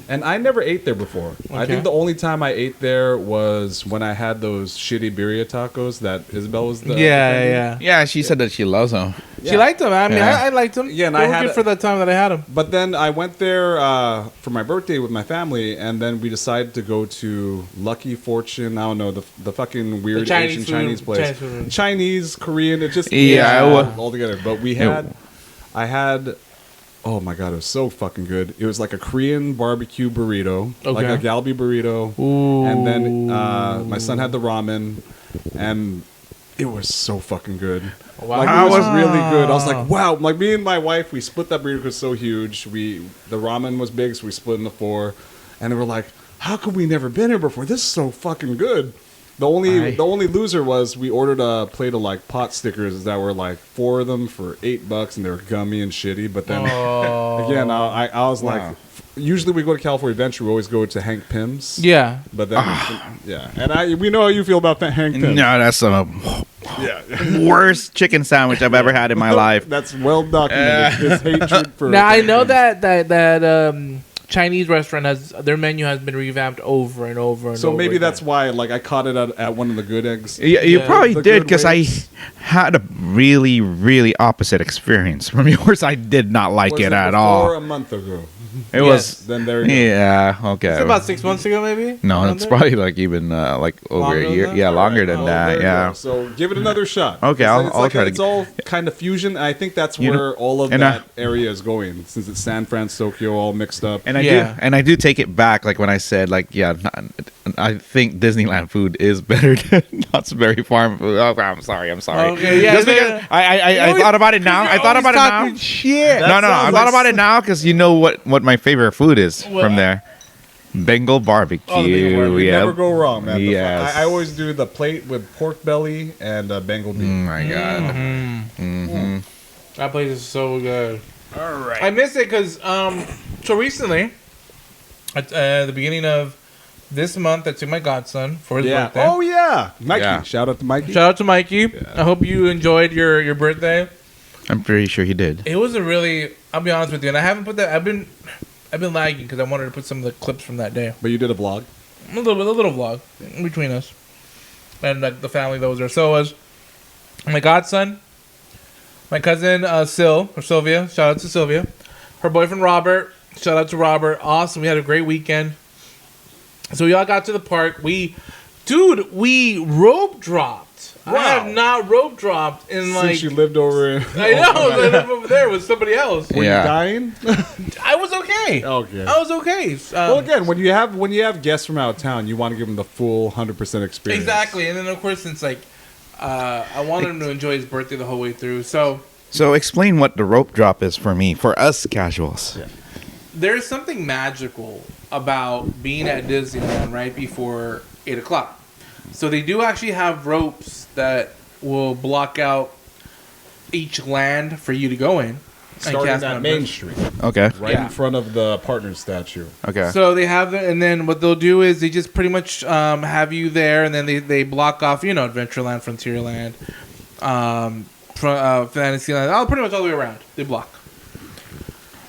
And I never ate there before. I Okay. think the only time I ate there was when I had those shitty birria tacos that Isabel was the Yeah. Yeah, she said that she loves them. She liked them. I mean, Yeah. I liked them. Yeah, and they I were had good a- for the time that I had them. But then I went there for my birthday with my family, and then we decided to go to Lucky Fortune. I don't know the fucking weird Chinese Asian food. Chinese place, Chinese food. Chinese, Korean. It just Yeah, all together. But I had. Oh my god, it was so fucking good. It was like a Korean barbecue burrito, like a galbi burrito, Ooh. and then my son had the ramen, and it was so fucking good. Wow. Like it was really good. I was like, wow. Like me and my wife, we split that burrito because it was so huge. The ramen was big, so we split into 4, and they were like, how could we never been here before? This is so fucking good. The only loser was we ordered a plate of like pot stickers that were like 4 of them for $8, and they were gummy and shitty. But then again, I was like, usually we go to California Adventure, we always go to Hank Pym's. Yeah. But then yeah, and we know how you feel about Hank Pym's. No, that's the worst chicken sandwich I've ever had in my life. That's well documented. His hatred for. Now I know that Chinese restaurant their menu has been revamped over and over and So over maybe again. that's why, like, I caught it at one of the good eggs. You Yeah, probably the did good because I ways. had a really, really opposite experience from yours. I did not like Was it at before all. a month ago? It Yes. was. Then there you go. Yeah. Okay. It's about 6 months ago, maybe. No, Around it's there? probably like even like over Longer a than year. that? Yeah, longer than Oh, that. there you Yeah. go. So give it another shot. Okay, It's I'll- like- I'll try to It's all kind of fusion. And I think that's You know- where all of and, that area is going, since it's San Francisco, Tokyo, all mixed up. And Yeah. I do take it back. Like when I said, like, yeah, I think Disneyland food is better than Knott's Berry Farm food. Oh, I'm sorry. Okay, yeah, Just no, because no. I thought about it now. I thought about it now. Shit. No. I sounds thought like about it now because you know what my favorite food is What? from there. Bengal barbecue. Oh, the Bengal barbecue. You Yeah. never go wrong, man. Yes. I always do the plate with pork belly and Bengal beef. Oh my god. Mm-hmm. That place is so good. All right. I miss it because so recently, at the beginning of this month, I took my godson for his Yeah. birthday. Oh yeah, Mikey. Yeah. Shout out to Mikey. Shout out to Mikey. I hope you enjoyed your birthday. I'm pretty sure he did. It was a really. I'll be honest with you, and I haven't put that. I've been lagging because I wanted to put some of the clips from that day. But you did a vlog. A little vlog in between us and like the family that was there. So it was my godson, my cousin Sylvia. Shout out to Sylvia. Her boyfriend Robert. Shout out to Robert. Awesome. We had a great weekend. So we all got to the park. We rope dropped. I Wow. have not rope dropped in like. Since you lived over in. I know. I lived over there with somebody else. Were Yeah. you dying? I was okay. Okay. I was okay. Well, again, when you have guests from out of town, you want to give them the full 100% experience. Exactly, and then of course since like I wanted him to enjoy his birthday the whole way through. So So explain what the rope drop is for me, for us casuals. Yeah. there's something magical about being at Disneyland right before 8:00. So they do actually have ropes that will block out each land for you to go in. and Starting cast at members. Main Street, Okay. right Yeah. in front of the partner statue. Okay. So they have it, and then what they'll do is they just pretty much have you there, and then they block off, Adventureland, Frontierland, Fantasyland, pretty much all the way around. They block.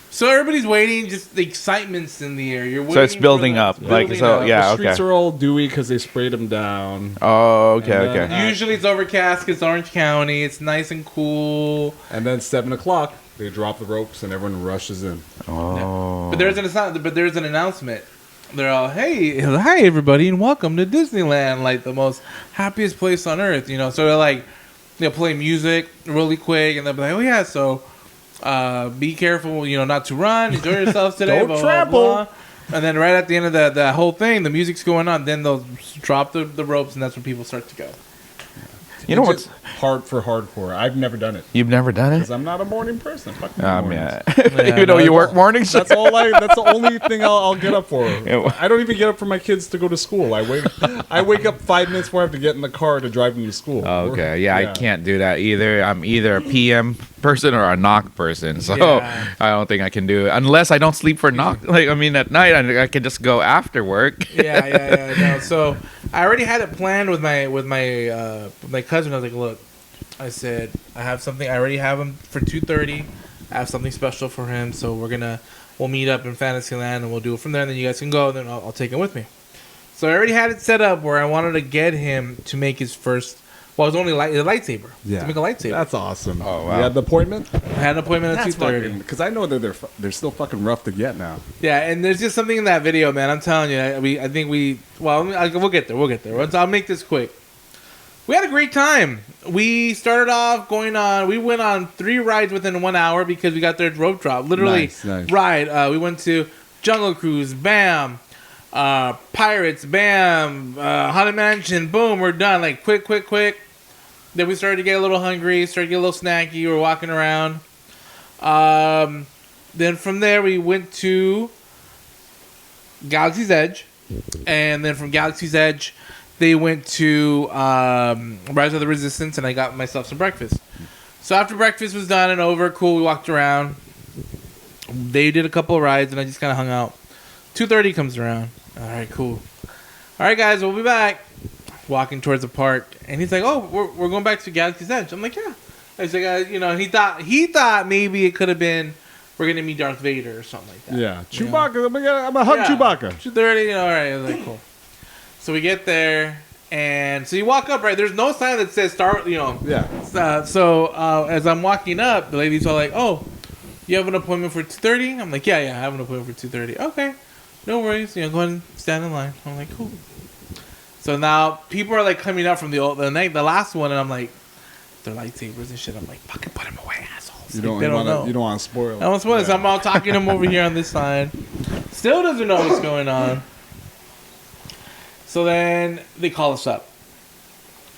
So everybody's waiting, just the excitement's in the air. You're waiting So it's building for the- up, like, building so, up. yeah. The streets okay. are all dewy because they sprayed them down. Oh, okay, And then- okay. Usually it's overcast 'cause it's Orange County. It's nice and cool. And then 7:00, they drop the ropes and everyone rushes in. Oh. But there's an announcement. they're all, hey, hi everybody, and welcome to Disneyland, like the most happiest place on earth, you know. So they're like, they'll play music really quick, and they'll be like, oh yeah, so be careful, you know, not to run, enjoy yourselves today. Don't blah, trample. blah, blah. And then right at the end of the whole thing, the music's going on. Then they'll drop the ropes, and that's when people start to go. You know It's what's just hard for hardcore. I've never done it you've never done it? because I'm not a morning person. Fuck Yeah. Yeah, Even though no, you work mornings. That's all. That's the only thing I'll get up for. Yeah. I don't even get up for my kids to go to school. I wake up 5 minutes before I have to get in the car to drive them to school. Oh, okay. Yeah, I can't do that either. I'm either a PM person or a knock person. So Yeah. I don't think I can do it unless I don't sleep for knock. Like, I mean, at night I can just go after work. Yeah. No, so I already had it planned with my cousin. I was like, look, I said I have something. I already have him for 2:30. I have something special for him, so we'll meet up in Fantasyland and we'll do it from there. And then you guys can go, and then I'll take him with me. So I already had it set up where I wanted to get him to make his first. Well, it was only a lightsaber. Yeah. To make a lightsaber. That's awesome. Oh, wow. You had the appointment? I had an appointment at 2:30. Because I know that they're still fucking rough to get now. Yeah, and there's just something in that video, man. I'm telling you, we'll get there. I'll make this quick. We had a great time. We started off we went on 3 rides within 1 hour because we got there at rope drop. Literally, Nice. ride. We went to Jungle Cruise, bam. Pirates, bam. Haunted Mansion, boom, we're done. Like, quick. Then we started to get a little hungry, started to get a little snacky. We were walking around. Then from there, we went to Galaxy's Edge. And then from Galaxy's Edge, they went to Rise of the Resistance, and I got myself some breakfast. So after breakfast was done and over, cool, we walked around. They did a couple of rides, and I just kind of hung out. 2:30 comes around. All right, cool. All right, guys, we'll be back. Walking towards the park, and he's like, "Oh, we're going back to Galaxy's Edge." I'm like, "Yeah." I was like, you know, he thought maybe it could have been we're gonna meet Darth Vader or something like that. Yeah. Chewbacca. I'm gonna hug Chewbacca. 2:30. You know, all right. I was like, cool. So we get there, and so you walk up, right? There's no sign that says Star. You know. Yeah. As I'm walking up, the lady's all like, "Oh, you have an appointment for 2:30?" I'm like, "Yeah, I have an appointment for 2:30." Okay, no worries. You know, go ahead and stand in line. I'm like, cool. So now people are like coming up from the last one, and I'm like, they're lightsabers and shit. I'm like, fucking put them away, assholes. You Like, don't know. You don't want to spoil it. I don't spoil it. So I'm all talking to him over here on this side. Still doesn't know what's going on. So then they call us up,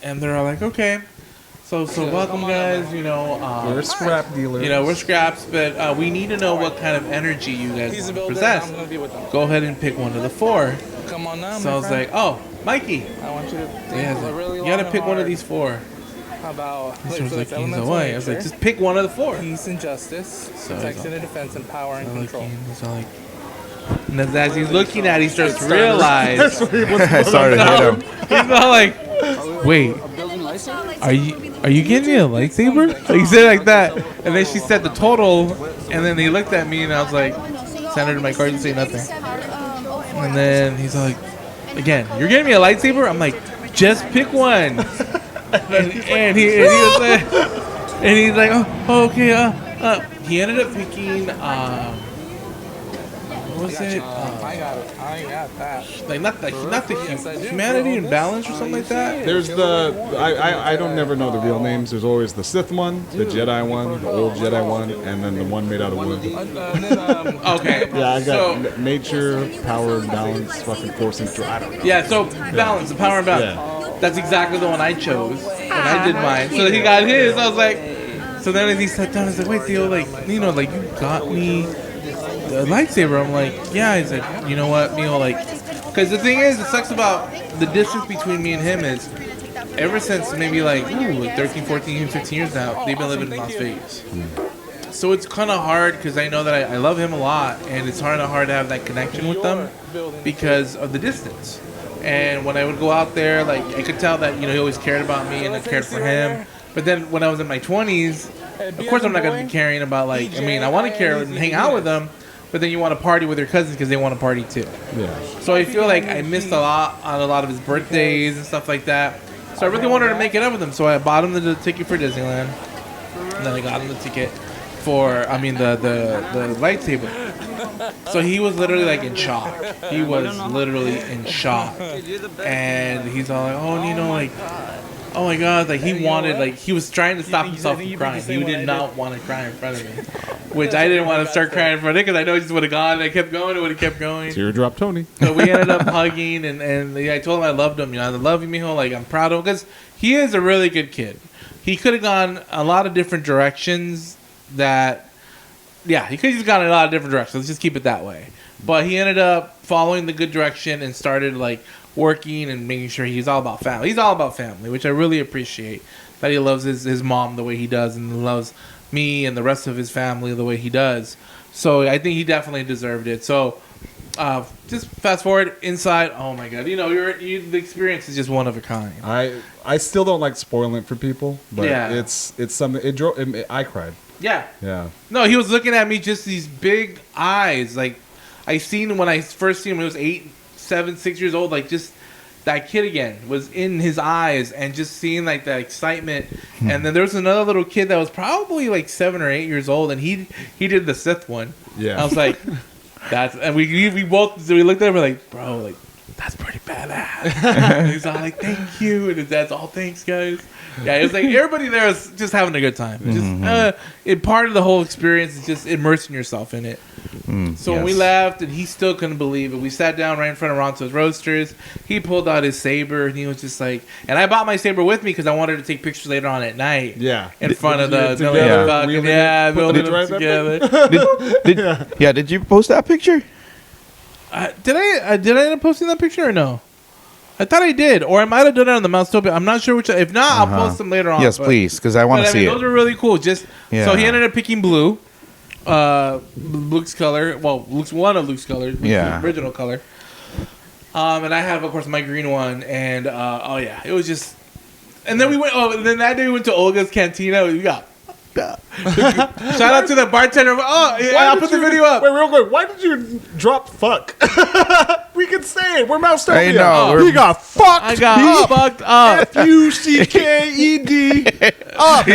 and they're all like, okay. So welcome, guys. You know, We're scrap dealers. you know, we're scraps, but we need to know what kind of energy you guys possess. Go ahead and pick one of the 4. Come on now, So I was like, oh, Mikey. I want you to Yeah, think really you long gotta and pick one of hard these 4. about So I was like, he's elemental away. I was like, nature, just pick one of the 4. peace and justice, So protection and defense, and power and control. He's all like, and as he's looking at it, he starts to realize. I started to hit him. He's all like, wait, are you getting me a lightsaber? Like, he said it like that, and then she said the total, and then he looked at me, and I was like, sent her to my car and say nothing. And then he's like, again, you're getting me a lightsaber? I'm like, just pick one. and he's like, oh, okay. He ended up picking what was it? I got that. Like not the humanity and balance or something like that. There's I don't never know the real names. There's always the Sith one, the Jedi one, the old Jedi one, and then the one made out of wood. Okay. Yeah, I got nature, power, balance, fucking force, and I don't know. Yeah, so balance, the power and balance. Yeah. That's exactly the one I chose when I did mine. So he got his. I was like, so then as he sat down, I was like, wait, Theo, like, you know, like, you got me a lightsaber. I'm like, yeah. He's like, you know what, Mio, like, because the thing is, it sucks about the distance between me and him is, ever since maybe like 13, 14, even 15 years now, they've been living in Las Vegas. So it's kind of hard because I know that I love him a lot, and it's hard to have that connection with them because of the distance. And when I would go out there, like, I could tell that, you know, he always cared about me and I cared for him. But then when I was in my 20s, of course I'm not going to be caring about, like, I mean, I want to care and hang out with them, but then you want to party with your cousins because they want to party too. Yeah. So I feel like I missed a lot on a lot of his birthdays and stuff like that. So I really wanted to make it up with him. So I bought him the ticket for Disneyland, and then I got him the ticket for, the lightsaber. So he was literally like in shock. He was literally in shock. And he's all like, oh, Nino, like, oh my God, like he wanted, like he was trying to stop himself from crying. He did not want to cry in front of me, which I didn't want to start crying in front of him because I know he just would have gone. And I kept going, it would have kept going. Teardrop Tony. So we ended up hugging, and I told him I loved him. You know, I love you, mijo. Like I'm proud of him because he is a really good kid. He could have gone a lot of different directions. He could have gone in a lot of different directions. Let's just keep it that way. But he ended up following the good direction and started like working and making sure he's all about family. He's all about family, which I really appreciate. That he loves his mom the way he does and loves me and the rest of his family the way he does. So I think he definitely deserved it. So just fast forward inside. Oh my God! You know, the experience is just one of a kind. I still don't like spoiling it for people, but Yeah. it's something. I cried. Yeah. Yeah. No, he was looking at me just these big eyes. Like I seen him when I first seen him. He was 8, 7, 6 years old. Like just that kid again was in his eyes, and just seeing like that excitement. And then there was another little kid that was probably like 7 or 8 years old, and he did the Sith one. Yeah. I was like, and we both looked at him like, bro, like that's pretty badass. And he's all like, thank you, and his dad's all, thanks guys. Yeah, it was like everybody there was just having a good time. Just part of the whole experience is just immersing yourself in it. So when we left, and he still couldn't believe it, we sat down right in front of Ronto's Roasters. He pulled out his saber, and he was just like, and I bought my saber with me because I wanted to take pictures later on at night. Yeah. In front of the together. Did you post that picture? Did I end up posting that picture or no? I thought I did, or I might have done it on the Mousetopia. I'm not sure which. If not, I'll post them later on. Yes, please, because I want to see those it. are really cool. So he ended up picking blue, Luke's color. Well, one of Luke's colors, the original color. And I have, of course, my green one. And it was just. And then we went. Oh, and then that day we went to Olga's Cantina. We got. Shout out to the bartender. I'll put the video up. Wait, real quick. Why did you drop fuck? We can say it. We're Mousetopia. I know. He got fucked. I got fucked up. Fucked up.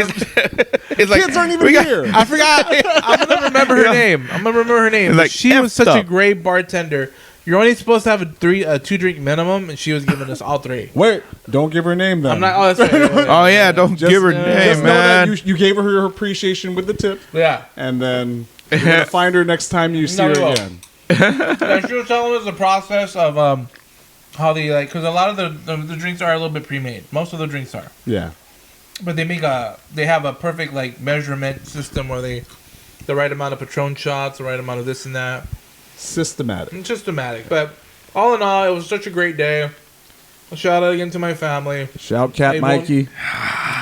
He's like, Kids aren't even here. I forgot. I'm gonna remember her name. Like, she was such effed a up. great bartender. You're only supposed to have a 2-drink minimum, and she was giving us all 3. Wait, don't give her name then. I'm not. Oh, that's right. Oh yeah, don't give her name, Just know that man. you gave her appreciation with the tip. Yeah. And then you're gonna find her next time you see her again. Yeah, she was telling us the process of how they because a lot of the drinks are a little bit pre-made. Most of the drinks are. Yeah. But they have a perfect measurement system where the right amount of Patron shots, the right amount of this and that. Systematic. It's systematic. But all in all, it was such a great day. A shout out again to my family. Shout Cat Hey, Mikey.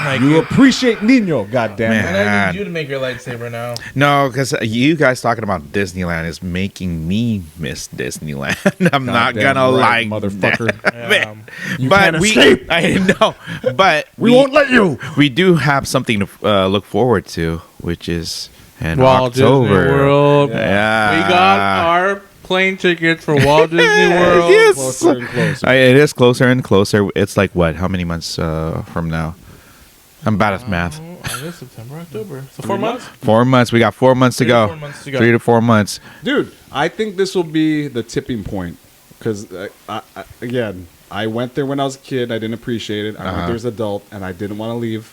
Mikey. You appreciate Nino, goddamn it. And I need you to make your lightsaber now. No, because you guys talking about Disneyland is making me miss Disneyland. I'm not gonna lie, motherfucker. You but can't we, escape. I know, but We won't let you. We do have something to look forward to, which is in Walt October. Disney World. Yeah. We got our plane tickets for Walt Disney World. Yes. Closer and closer. It is closer and closer. It's like what? How many months from now? I'm bad at math. August, September, October. So 4 months? 4 months. We got 4 months to go. 4 months to go. 3 to 4 months. Dude, I think this will be the tipping point. Because, again, I went there when I was a kid. I didn't appreciate it. I went there as an adult, and I didn't want to leave.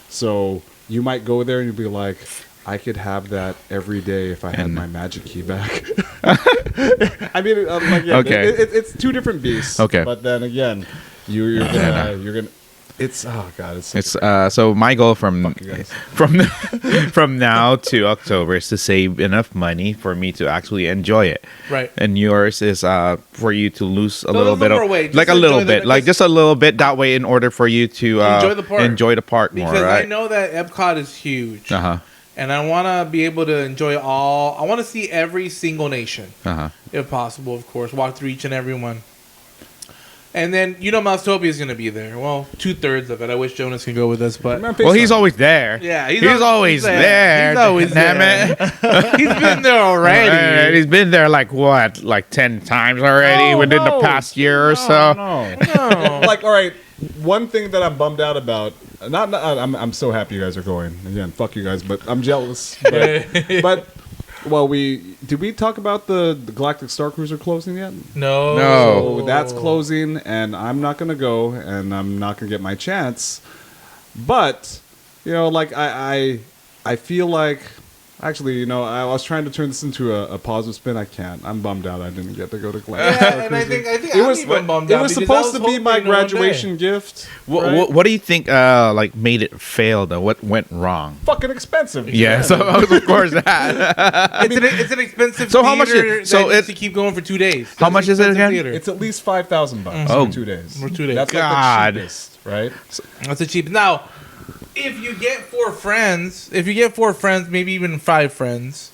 So you might go there and you'll be like, I could have that every day if I had my magic key back. I mean, Okay. it's two different beasts. Okay. But then again, you're gonna. It's So my goal from Fuck you guys. from now to October is to save enough money for me to actually enjoy it. Right. And yours is for you to lose a No, little there's bit no of more weight. like Just a little enjoy the- bit, like just a little bit that way in order for you to Enjoy the park. more, Because right? I know that Epcot is huge. Uh-huh. And I want to be able to enjoy I want to see every single nation. Uh-huh. If possible, of course. Walk through each and every one. And then, Mousetopia is going to be there. Well, 2/3 of it. I wish Jonas could go with us, but... Well, he's always there. Yeah, he's always there. He's always Damn there. it. He's been there already. He's been there like 10 times already within the past year or so. No. Like, all right, one thing that I'm bummed out about. I'm so happy you guys are going. Again, fuck you guys, but I'm jealous. But Well, did we talk about the Galactic Star Cruiser closing yet? No. So that's closing, and I'm not gonna go, and I'm not gonna get my chance. But like I feel like. Actually, I was trying to turn this into a positive spin. I can't. I'm bummed out. I didn't get to go to Galactic Star Cruiser. And I think it was even bummed It out was because supposed I to was be my hoping one graduation gift. What, what do you think made it fail though? What went wrong? Fucking expensive. Yeah, so of course that. It's an expensive So how much theater is- so that needs it- to keep going for 2 days. How much is it again? Theater. It's at least $5,000 Oh. for 2 days. For 2 days. That's God. like the cheapest, right? That's the cheap. Now, if you get 4 friends, maybe even 5 friends,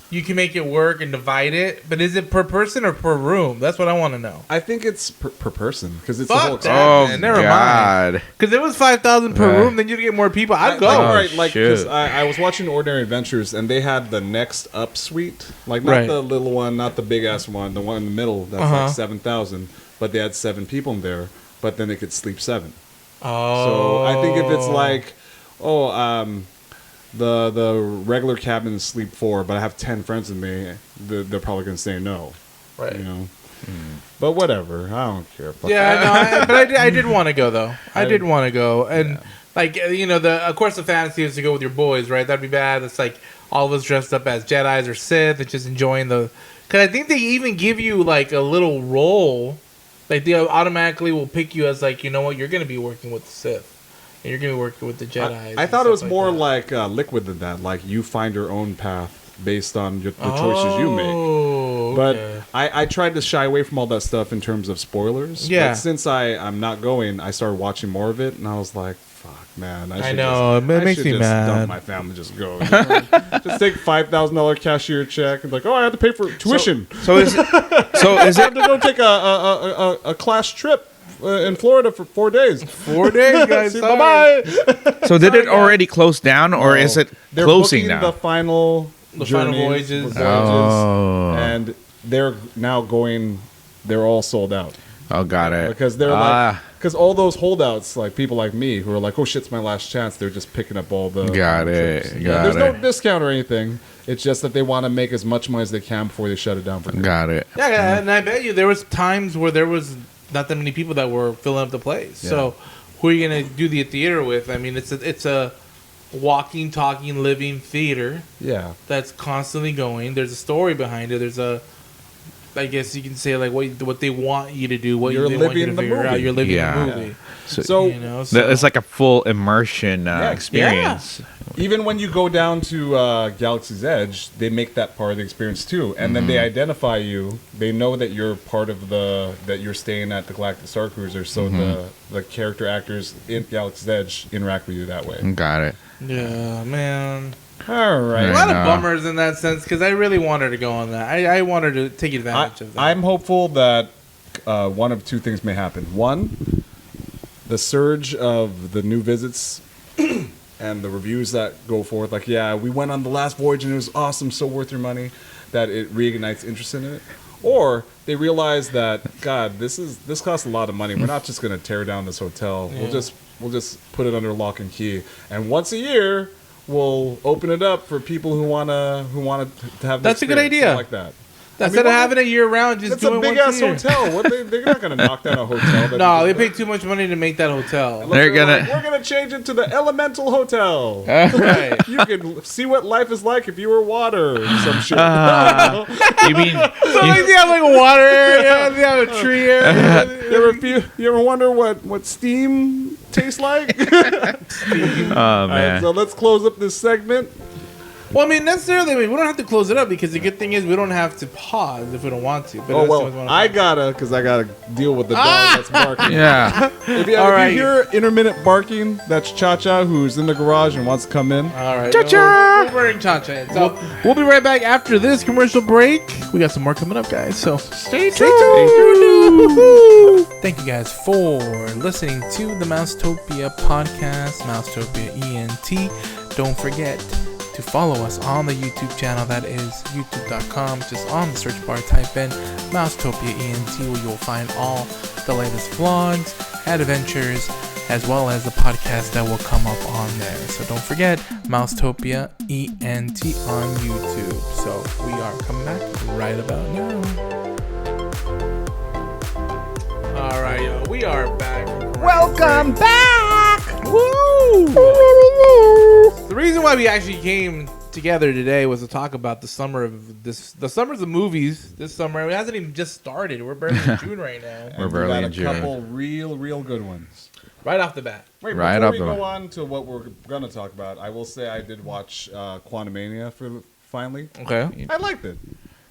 you can make it work and divide it. But is it per person or per room? That's what I want to know. I think it's per person because it's Fuck the whole that. Oh, man, never mind. God. Because if it was 5,000 per Right. room, then you'd get more people. I'd go. Right, like because shit. I was watching Ordinary Adventures and they had the next up suite, like not Right. the little one, not the big ass one, the one in the middle that's Uh-huh. like 7,000, but they had 7 people in there, but then they could sleep 7. Oh. So I think if it's like, the regular cabin sleep 4, but I have 10 friends with me, they're probably gonna say no, Right. But whatever, I don't care. Fuck Yeah, that. no, but I did want to go though. I did want to go, and of course, the fantasy is to go with your boys, right? That'd be bad. It's like all of us dressed up as Jedi's or Sith and just enjoying the. Because I think they even give you like a little role, like they automatically will pick you as like, you know what, you're going to be working with the Sith, and you're going to be working with the Jedi's. I and thought it was stuff more that. like liquid than that. Like you find your own path based on the choices you make. Oh, But okay. I tried to shy away from all that stuff in terms of spoilers. Yeah. But since I'm not going, I started watching more of it, and I was like, fuck, man. I know, it makes me mad. Dump my family, just go. Just take $5,000 cashier check and like, oh, I have to pay for tuition. So is it? I have to go take a class trip in Florida for 4 days. 4 days, guys. Bye bye. So did it already close down, or is it They're closing booking now? the final voyages. Oh. And they're now going. They're all sold out Oh, got it. because they're like because all those holdouts, like people like me who are like, oh shit, it's my last chance. They're just picking up all the Got trips. it. Yeah, Got there's no it. discount or anything. It's just that they want to make as much money as they can before they shut it down for good. Got it. Yeah, and I bet you there was times where there was not that many people that were filling up the place. Yeah. So who are you gonna do the theater with? I mean, it's a walking, talking, living theater Yeah. that's constantly going. There's a story behind it. There's I guess you can say like what they want you to do, what You're they want you to living the figure out. movie. You're living Yeah. the movie. So You know, It's like a full immersion experience. even when you go down to Galaxy's Edge, they make that part of the experience too, and then they identify you. They know that you're part of that you're staying at the Galactic Star Cruiser, so the character actors in Galaxy's Edge interact with you that way. Got it. yeah, man. All right. A lot of know. bummers in that sense because I really wanted to go on that. I wanted to take advantage of that. I'm hopeful that one of 2 things may happen. One, the surge of the new visits and the reviews that go forth, like, yeah, we went on the last voyage and it was awesome, so worth your money, that it reignites interest in it. Or they realize that, God, this costs a lot of money. We're not just going to tear down this hotel. Yeah. We'll just put it under lock and key. And once a year, we'll open it up for people who want to have. That's a good experience, idea. something like that. Instead of having it year round, just It's do a it big once ass a year. hotel. What they're not going to knock down a hotel. that No, they you just- pay too much money to make that hotel. Look, They're they're gonna- like, we're gonna change it to the Elemental Hotel. Right. You can see what life is like if you were water or some shit. You mean? So like they have like a water area, they have a tree area. You ever wonder what steam tastes like? Oh All right, man. so let's close up this segment. Well, I mean, necessarily, we don't have to close it up because the good thing is we don't have to pause if we don't want to. But Oh if well, someone wanna I pause. gotta deal with the dog that's barking. Yeah. If you, All if right. you hear intermittent barking, that's Cha-Cha who's in the garage and wants to come in. All right. Cha-cha! We'll bring Cha-cha in. So we'll be right back after this commercial break. We got some more coming up, guys. So stay tuned. Thank you guys for listening to the Mousetopia Podcast, Mousetopia ENT. Don't forget to follow us on the YouTube channel. That is youtube.com. Just on the search bar, type in Mousetopia ENT, where you'll find all the latest vlogs, adventures, as well as the podcast that will come up on there. So don't forget, Mousetopia ENT on YouTube. So we are coming back right about now. All right, yo, we are back. Welcome back. Woo! The reason why we actually came together today was to talk about the summer of the summers of movies this summer. It hasn't even just started. We're barely in June right now. And we got a couple real good ones. Right off the bat. Wait, Right before up we the- go on to what we're gonna talk about, I will say I did watch Quantumania finally. Okay. I liked it.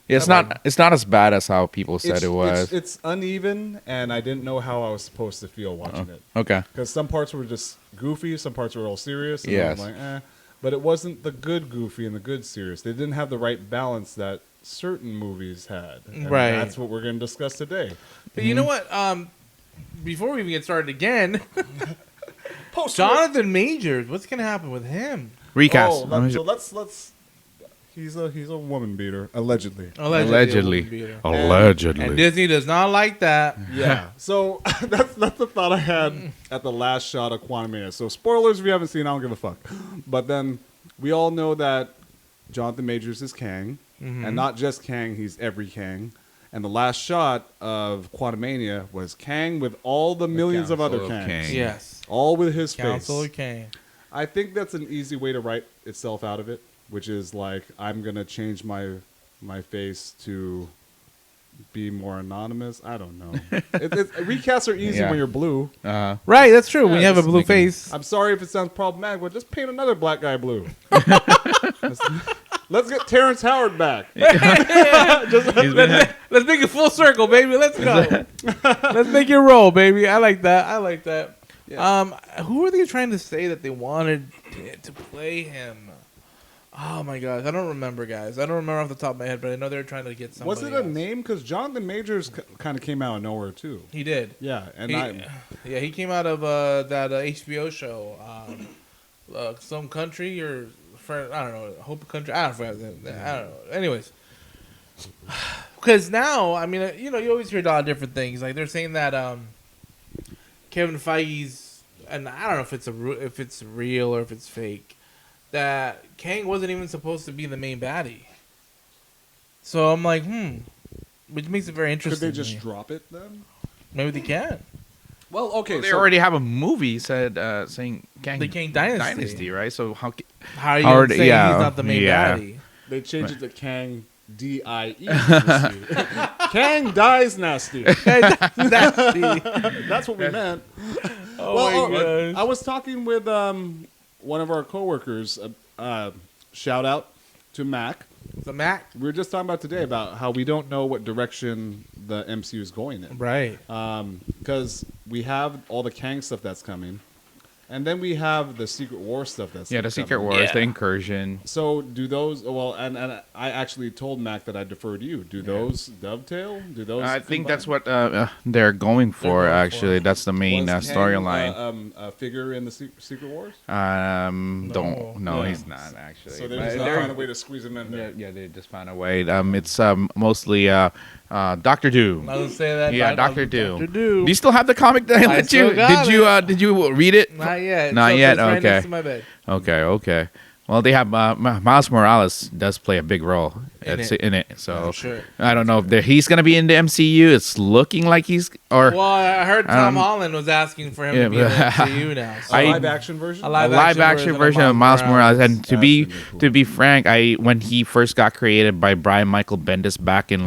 It's not as bad as how people said it was. It's uneven, and I didn't know how I was supposed to feel watching it. Okay. Because some parts were just goofy, some parts were all serious. And Yes. I'm like, eh. But it wasn't the good goofy and the good serious. They didn't have the right balance that certain movies had. And Right. that's what we're going to discuss today. But you know what? Before we even get started again, Jonathan Majors, what's gonna happen with him? Recast. So let's. He's a woman beater, allegedly. Allegedly. And Disney does not like that. Yeah. So that's the thought I had at the last shot of Quantumania. So spoilers if you haven't seen, I don't give a fuck. But then we all know that Jonathan Majors is Kang, and not just Kang, he's every Kang. And the last shot of Quantumania was Kang with all the millions of other Council of Kangs. Kang. Yes. All with his Council face. Kane. I think that's an easy way to write itself out of it, which is like, I'm going to change my face to be more anonymous. I don't know. Recasts are easy Yeah. when you're blue. Right, that's true. When you have a just blue face. I'm sorry if it sounds problematic, but just paint another black guy blue. Let's get Terrence Howard back. Let's make it full circle, baby. Let's go. Let's make it roll, baby. I like that. Yeah. Who are they trying to say that they wanted to play him? Oh my gosh, I don't remember, guys. I don't remember off the top of my head, but I know they're trying to get somebody. Was it a else. name? Because Jonathan Majors kind of came out of nowhere too. He did. Yeah, and He came out of that HBO show, some country or I don't know, Hope Country. I don't know. Anyways, because now, I mean, you always hear a lot of different things. Like they're saying that Kevin Feige's, and I don't know if it's real or if it's fake, that Kang wasn't even supposed to be the main baddie. So I'm like, which makes it very interesting. Could they just drop it then? Maybe they can. Well, okay. They already have a movie saying Kang, The Kang Dynasty. right? So how How are you going to say he's not the main baddie? They changed it to Kang D-I-E. Kang dies nasty. That's what we meant. Oh my gosh. I was talking with one of our coworkers. Shout out to Mac. The Mac. We were just talking about today about how we don't know what direction the MCU is going in. Right. Because we have all the Kang stuff that's coming. And then we have the Secret War stuff that's the Secret coming. Wars, the Incursion. So do those? Well, and I actually told Mac that I defer to you. Do those dovetail? Do those? I think combine? that's what they're going for. going Actually, for. that's the main Was Kang, storyline. a figure in the Secret Wars. Don't. No, Yeah. he's not actually. So But they're just they're- find a way to squeeze him in there. Yeah, they just found a way. It's mostly Doctor Doom. I was say that. Yeah, Dr. Dr. Doom. Dr. Doom. Do you still have the comic that I I let still you? got Did you read it? Not yet. Not yet? It's right Okay. next to my bed. Okay. Well, they have Miles Morales does play a big role in it. So Sure. I don't know if he's gonna be in the MCU. It's looking like he's Well, I heard Tom Um, Holland was asking for him to be in the MCU now. So. A live action version. A a live action version of Miles Morales. And to be frank, when he first got created by Brian Michael Bendis back in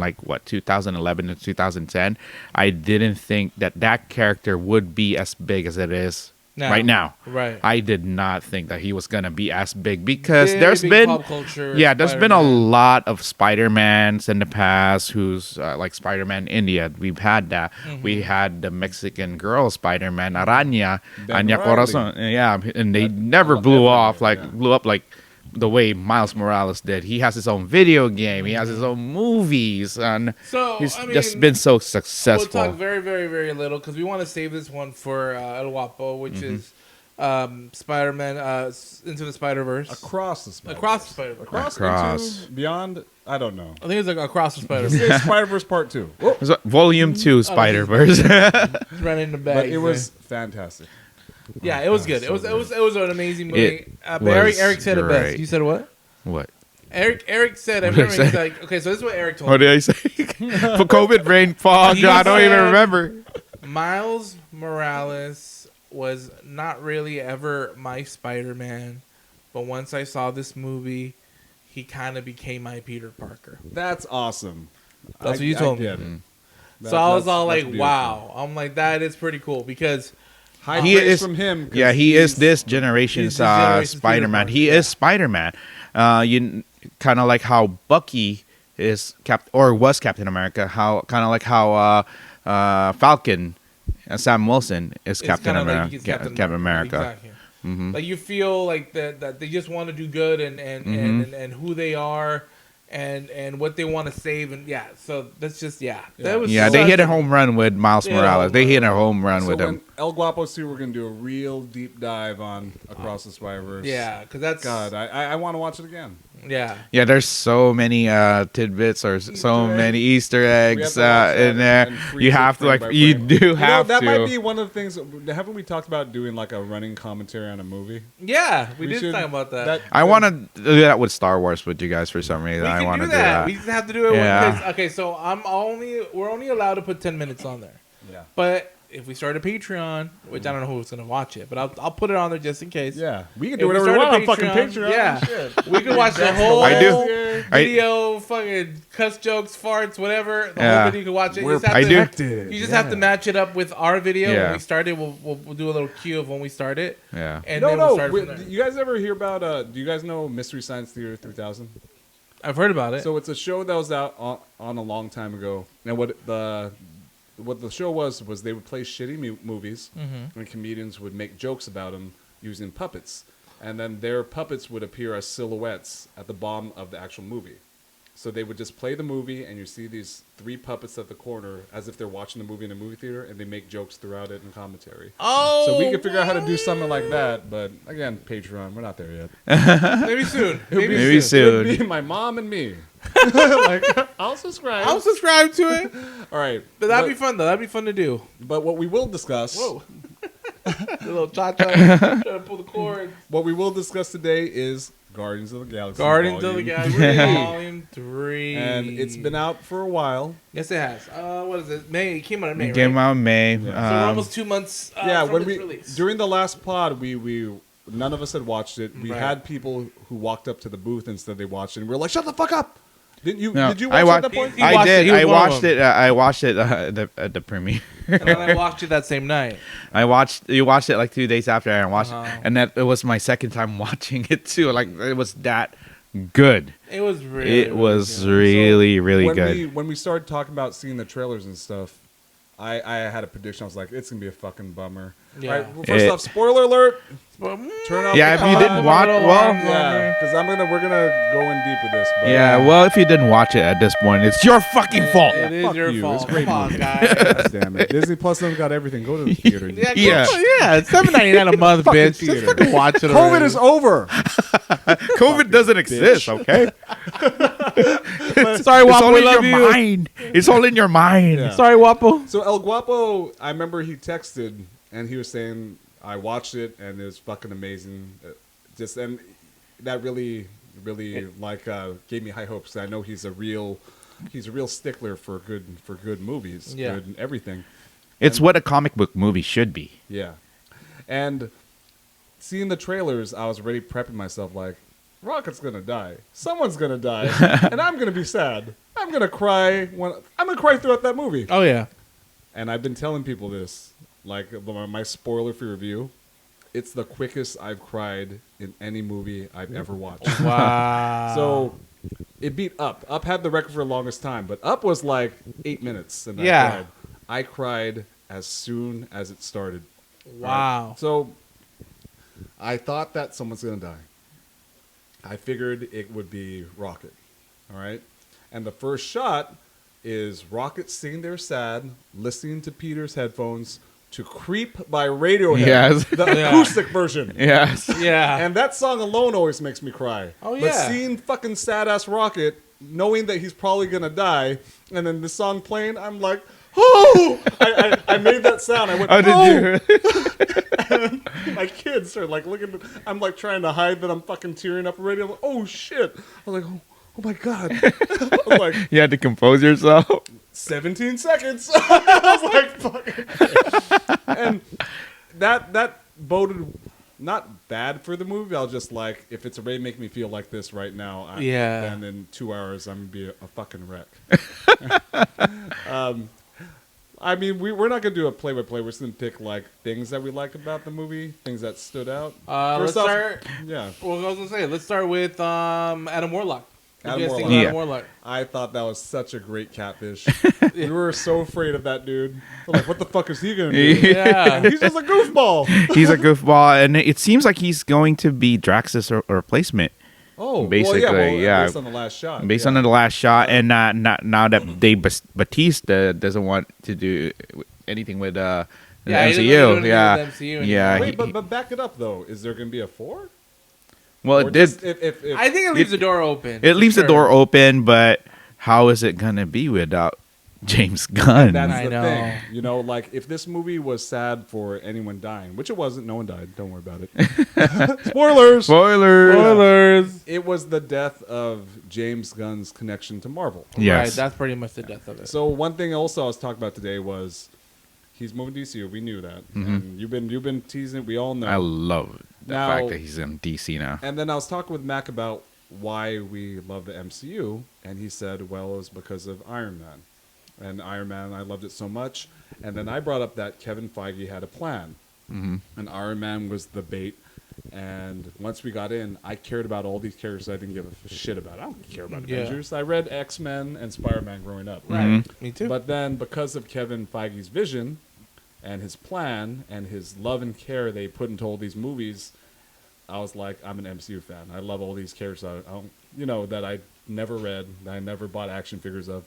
2011 to 2010, I didn't think that character would be as big as it is right now. Right. I did not think that he was gonna be as big because Big, there's big been pop culture there's been a Spider-Man. lot of Spider-Mans in the past who's like Spider-Man India. We've had that. We had the Mexican girl Spider-Man Araña, Ben Anya Riley. Corazon. Yeah, and they never blew up like the way Miles Morales did. He has his own video game. He has his own movies, and So, he's I mean, just been so We'll successful. talk very, very, very little because we want to save this one for El Guapo, which is Spider-Man Into the Spider-Verse. Across the Spider. Across the Spider-Verse. Across. Into, beyond. I don't know. I think it's like Across the Spider-Verse. Spider-Verse Part 2. Volume 2 Spider-Verse. Running the bag. But it was fantastic. Yeah, it was good. so It was an amazing movie. It But Eric was said it best. great. You said what? What? Eric said. I What did I remember he's say? like, okay, so this is what Eric told What me. did I say? For COVID brain fog. He I don't even said- remember. Miles Morales was not really ever my Spider-Man, but once I saw this movie, he kind of became my Peter Parker. That's awesome. That's what you told me. get it. So I was That's- all that's like, beautiful. wow. I'm like, that is pretty cool because High He praise is from him. 'cause Yeah, he is he's- this generation's he's this generation's Peter Spider-Man. He Parker, is Spider-Man. You kind of like how Bucky is was Captain America. How kind of like how Falcon, Sam Wilson is it's Captain kinda like America. he's Captain America. Exactly. Mhm. Like you feel like that they just want to do good and who they are and what they want to save and so that's just that was Yeah, they such hit a home run with Miles Yeah, Morales. home They run. hit a home run So with when him. El Guapo 2, we're gonna do a real deep dive on Across the Spider-Verse. Yeah, because that's God, I want to watch it again. yeah. Yeah, there's so many tidbits or so many Easter eggs to watch that in there. and freeze You it have to frame like by you frame. do have that to. might be one of the things. Haven't we talked about doing like a running commentary on a movie? Yeah, we did should- talk about that. I want to do that with Star Wars with you guys for some reason. we I can want do to that. We just have to do it. Yeah. Okay, so we're only allowed to put 10 minutes on there. Yeah. But if we start a Patreon, which I don't know who's gonna watch it, but I'll put it on there just in case. Yeah, we can If do whatever we start want a on fucking Patreon. Yeah, Shit. we can watch the That's the whole I do. video, fucking cuss jokes, farts, whatever. The Yeah. whole video, you can watch it. We're You just have I to, do. protected. You just have to match it up with our video Yeah. when we start it. We'll do a little cue of when we start it, Yeah. and then we'll start from there. You guys ever hear about? Do you guys know Mystery Science Theater 3000? I've heard about it. So it's a show that was out on a long time ago. And what the show was they would play shitty movies, and comedians would make jokes about them using puppets, and then their puppets would appear as silhouettes at the bottom of the actual movie. So they would just play the movie, and you see these three puppets at the corner as if they're watching the movie in a movie theater, and they make jokes throughout it in commentary. oh, So we could figure out how to do something like that, but again, Patreon, we're not there yet. maybe soon. Maybe It would soon. be my mom and me. Like, I'll subscribe. I'll subscribe to it. All right, But that'd be fun though. That'd be fun to do. But what we will discuss, Whoa. A little cha-cha, trying to pull the cord. what we will discuss today is Guardians of the Galaxy. Guardians of the Volume Galaxy 3. Volume 3. And it's been out for a while. Yes, it has. What is it? May. It came out in May, It came right? out in May. So we're almost 2 months from when its we release. during the last pod, we none of us had watched it. We Right. had people who walked up to the booth and said they watched it, and we were like, "Shut the fuck up!" Didn't you? No, Did you I watch it wa- at that point? He I watched it. did. He was I one of watched them. it. I watched it at the premiere. And then I watched it that same night. You watched it like 2 days after I watched Uh-huh. it, and that it was my second time watching it too. Like it was that good. It was really. It was good. really, really when good. when we started talking about seeing the trailers and stuff, I had a prediction. I was like, "It's gonna be a fucking bummer." Yeah. All right, well, first off, spoiler alert. But, Turn off. Yeah, the if you pod. didn't watch, well, Yeah, because we're gonna go in deep with this. But yeah. Well, if you didn't watch it at this point, it's your fucking fault. it is fuck your you. fault. It's a great Come on, movie. guys. God damn it, Disney Plus has got everything. Go to the theater. Yeah, Yeah. It's $7.99 a month, Fucking bitch. theater. Just fucking watch it. COVID already. is over. COVID doesn't exist. Okay. Sorry, It's Wapo. all We in love your you. mind. It's all in your mind. Yeah. Sorry, Wapo. So El Guapo, I remember he texted and he was saying, "I watched it and it was fucking amazing." And that really gave me high hopes. I know he's a real stickler for good movies, Yeah. good everything. It's what a comic book movie should be. Yeah, and seeing the trailers, I was already prepping myself like, Rocket's gonna die, someone's gonna die, and I'm gonna be sad. I'm gonna cry throughout that movie. Oh yeah. And I've been telling people this, like my spoiler for review. It's the quickest I've cried in any movie I've ever watched. Wow. So it beat Up. Up had the record for the longest time, but Up was like 8 minutes. And Yeah. I cried as soon as it started. Wow. Right? So I thought that someone's going to die. I figured it would be Rocket. All right? And the first shot is Rocket sitting there sad, listening to Peter's headphones to Creep by Radiohead. Yes. The Yeah. acoustic version. Yes. Yeah. And that song alone always makes me cry. Oh, But yeah. seeing fucking sad ass Rocket, knowing that he's probably gonna die, and then the song playing, I'm like, oh! I made that sound. I went, Oh, did oh! you? my kids are like looking. I'm like trying to hide that I'm fucking tearing up already. I'm like, oh shit! I was like, oh my god! I was like, You had to compose yourself. 17 seconds. I was like, fucking. And that boded not bad for the movie. I was just like, if it's already making me feel like this right now, then in 2 hours I'm gonna be a fucking wreck. I mean, we're not gonna do a play-by-play. We're just gonna pick like things that we liked about the movie, things that stood out. Let's start. Yeah. Well, I was gonna say, let's start with Adam Warlock. Adam Warlock. I thought that was such a great catfish. We were so afraid of that dude. We're like, what the fuck is he gonna do? Yeah. He's just a goofball. He's a goofball, and it seems like he's going to be Drax's replacement. Oh, basically, yeah. Based on the last shot. Based on the last shot, and now that Dave Bautista doesn't want to do anything with the MCU. Yeah. Wait, but back it up though. Is there gonna be a 4? Well, or it did. If I think it leaves the door open. It leaves the door open, but how is it gonna be without James Gunn? That's the thing. You know, like if this movie was sad for anyone dying, which it wasn't, no one died. Don't worry about it. Spoilers. It was the death of James Gunn's connection to Marvel. Yes. Right, that's pretty much the death of it. So one thing also I was talking about today was he's moving to DCU. We knew that. And you've been teasing. We all know. I love the fact that he's in DC now. And then I was talking with Mac about why we love the MCU, and he said, well, it was because of Iron Man. And Iron Man, I loved it so much. And then I brought up that Kevin Feige had a plan. And Iron Man was the bait. And once we got in, I cared about all these characters I didn't give a shit about. I don't care about Avengers. I read X-Men and Spider-Man growing up. Right. Me too. But then because of Kevin Feige's vision and his plan and his love and care they put into all these movies, I was like, I'm an MCU fan. I love all these characters that I never read, that I never bought action figures of.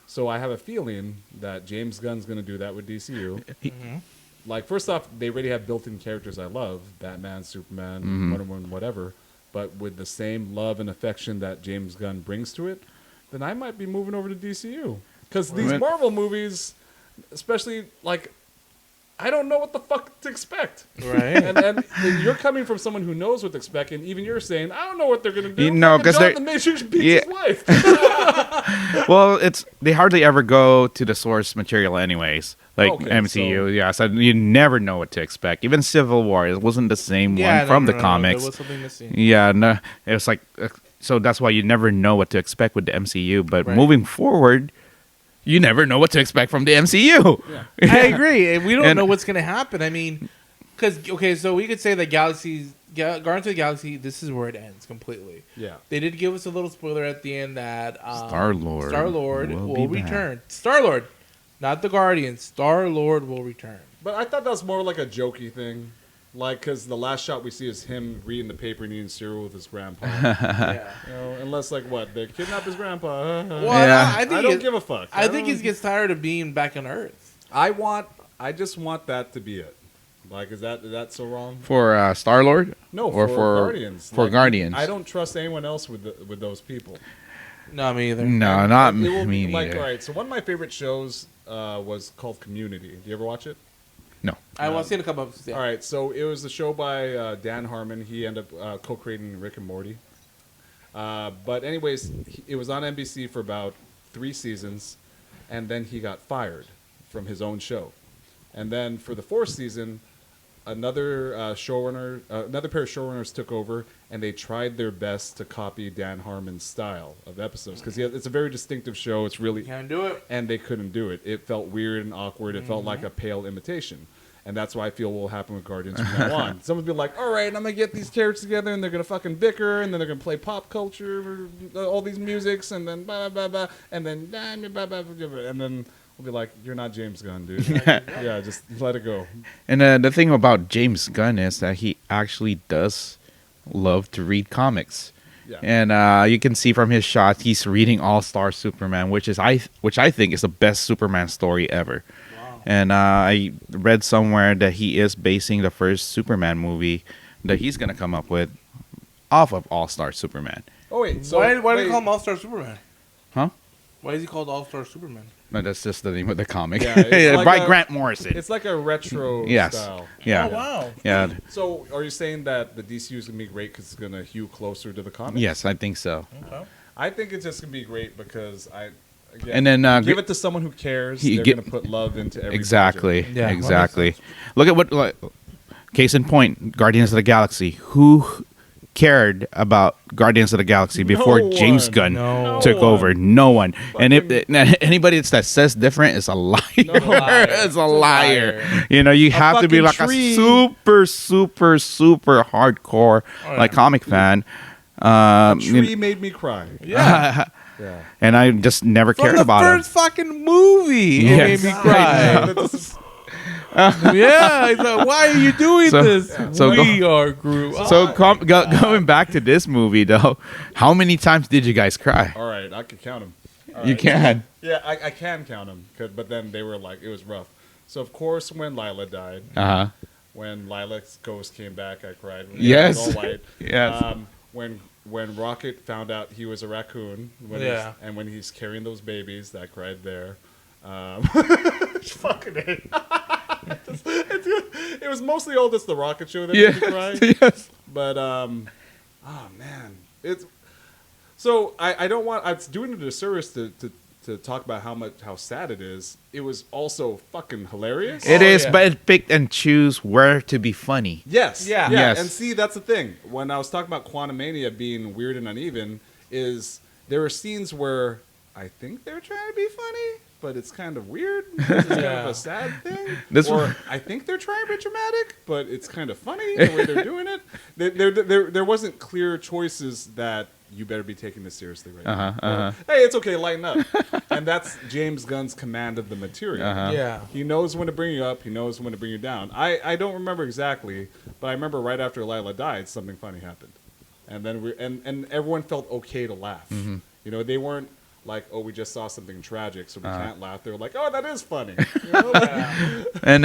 So I have a feeling that James Gunn's going to do that with DCU. Like, first off, they already have built-in characters I love. Batman, Superman, Wonder Woman, whatever. But with the same love and affection that James Gunn brings to it, then I might be moving over to DCU. Because these Marvel movies, especially, like, I don't know what the fuck to expect. Right. And you're coming from someone who knows what to expect, and even you're saying, I don't know what they're going to do. Because they're... the Matrix beats his wife. Well, they hardly ever go to the source material anyways. Like MCU, so you never know what to expect. Even Civil War, it wasn't the same one from the comics. There was something missing. Yeah, no, it was like so that's why you never know what to expect with the MCU. But moving forward, you never know what to expect from the MCU. Yeah. I agree. We don't know what's going to happen. I mean, so we could say that Guardians of the Galaxy, this is where it ends completely. Yeah. They did give us a little spoiler at the end that Star-Lord will return. Star-Lord, not the Guardians. Star-Lord will return. But I thought that was more like a jokey thing. Like, because the last shot we see is him reading the paper and eating cereal with his grandpa. Yeah. Unless, like, what? They kidnap his grandpa. Well, I don't give a fuck. I think he gets tired of being back on Earth. I just want that to be it. Like, is that so wrong? For Star-Lord? No, for Guardians. For Guardians. I don't trust anyone else with those people. No, me either. No, not me neither. Like, all right, so one of my favorite shows was called Community. Do you ever watch it? No. I've seen a couple episodes. Yeah. All right, so it was the show by Dan Harmon. He ended up co-creating Rick and Morty. But anyways, it was on NBC for about 3 seasons, and then he got fired from his own show. And then for the 4th season, another pair of showrunners took over, and they tried their best to copy Dan Harmon's style of episodes because it's a very distinctive show. It's really can't do it, and they couldn't do it. It felt weird and awkward. It felt like a pale imitation, and that's why I feel will happen with Guardians from now on. Someone will be like, "All right, I'm gonna get these characters together, and they're gonna fucking bicker, and then they're gonna play pop culture, all these musics, and then blah blah blah, and then blah blah blah, and then." We'll be like, you're not James Gunn, dude. Yeah, just let it go. And the thing about James Gunn is that he actually does love to read comics. Yeah. And you can see from his shots, he's reading All-Star Superman, which I think is the best Superman story ever. Wow. And I read somewhere that he is basing the first Superman movie that he's going to come up with off of All-Star Superman. Oh, wait. So why do you call him All-Star Superman? Huh? Why is he called All-Star Superman? No, that's just the name of the comic. Yeah, it's like by a- Grant Morrison. It's like a retro Yes. style. Yeah. Oh, wow. Yeah. So, are you saying that the DCU is gonna be great because it's gonna hew closer to the comics? Yes, I think so. Okay. I think it's just gonna be great because And then give it to someone who cares. He They're get- gonna put love into every exactly. project. Yeah, that Exactly. Look at what. Case in point, Guardians of the Galaxy. Who cared about Guardians of the Galaxy before one. James Gunn No took one. over? No one. And if anybody that says different is a liar. It's a liar. You know, you have to be like fucking tree. a super, super, super hardcore like comic fan. Tree made me cry. Yeah. Yeah. And I just never From cared the about first fucking movie, Yes. it made me cry. Yeah, he's like, why are you doing So- this? so We are Groot. him. So going back to this movie though, how many times did you guys cry? All right, I could count them. You can. Yeah, I can count them. But then they were like, it was rough. So of course, when Lila died, when Lila's ghost came back, I cried. When Yes. it was all white. Yes. When Rocket found out he was a raccoon, and when he's carrying those babies, I cried there. Fucking A. It was mostly all just the Rocket show that made me cry. Yes. But oh man, it's so I don't want. I'm doing a disservice to talk about how sad it is. It was also fucking hilarious. It is, yeah. but it picked and choose where to be funny. Yes. Yeah. Yes. And see, that's the thing. When I was talking about Quantumania being weird and uneven, is there are scenes where I think they're trying to be funny, but it's kind of weird. This is kind of a sad thing. Or I think they're trying to be dramatic, but it's kind of funny the way they're doing it. There wasn't clear choices that you better be taking this seriously right now. Or, hey, it's okay, lighten up. And that's James Gunn's command of the material. Yeah. He knows when to bring you up. He knows when to bring you down. I don't remember exactly, but I remember right after Lila died, something funny happened, and then and everyone felt okay to laugh. You know, they weren't like, oh, we just saw something tragic, so we can't laugh. They were like, oh, that is funny. You know? And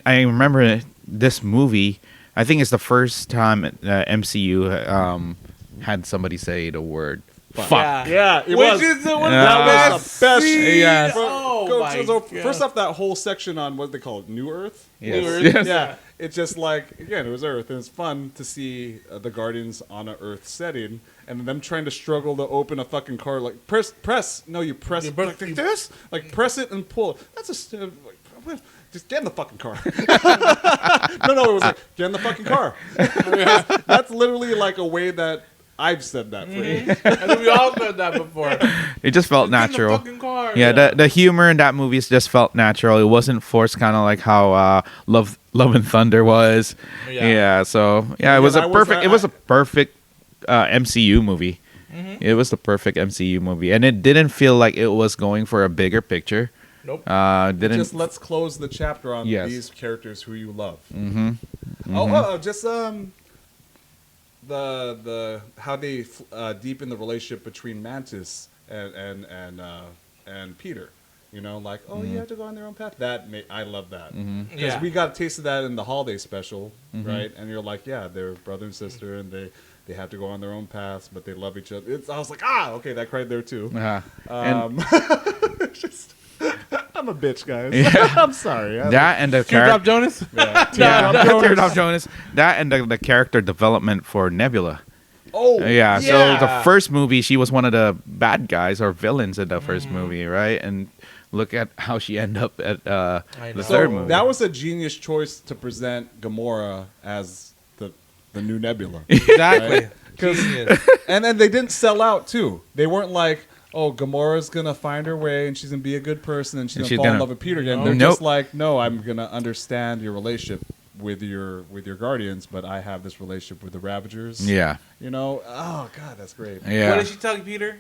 I remember this movie. I think it's the first time MCU had somebody say the word fuck. Yeah, it Which was. is the one That of was the best. Yes. First off, that whole section on what they call it, New Earth. Yes. New Earth. Yes. Yeah, it's just like, again, it was Earth, and it's fun to see the Guardians on an Earth setting, and them trying to struggle to open a fucking car. Like press. No, you press You it press- like this. Like press it and pull. That's just get in the fucking car. No, it was like get in the fucking car. That's literally like a way that I've said that phrase. I think we all said that before. It just felt Get in the natural. fucking car. Yeah, the humor in that movie just felt natural. It wasn't forced, kind of like how Love and Thunder was. Yeah. So it was I a was- perfect. It was a perfect MCU movie. It was the perfect MCU movie, and it didn't feel like it was going for a bigger picture. Nope. Didn't. Just let's close the chapter on Yes. these characters who you love. Just the how they deepen the relationship between Mantis and Peter. You know, like, oh, you have to go on their own path. I love that because Yeah. we got a taste of that in the holiday special, right? And you're like, yeah, they're brother and sister, and they have to go on their own paths, but they love each other. I was like, okay, that cried there too. Just, I'm a bitch, guys. I'm sorry. That and the Teardrop character. Jonas? Teardrop Jonas. That and the character development for Nebula. Oh, Yeah, so the first movie, she was one of the bad guys or villains in the first movie, right? And look at how she ended up at the know. third movie. that was a genius choice to present Gamora as the new Nebula. Exactly. Because Genius. and then they didn't sell out too. They weren't like, oh, Gamora's gonna find her way and she's gonna be a good person and she's gonna fall in love with Peter again. They're Nope. just like, no, I'm gonna understand your relationship with your Guardians, but I have this relationship with the Ravagers. Yeah. You know, oh god, that's great. Yeah. What did she tell you, Peter?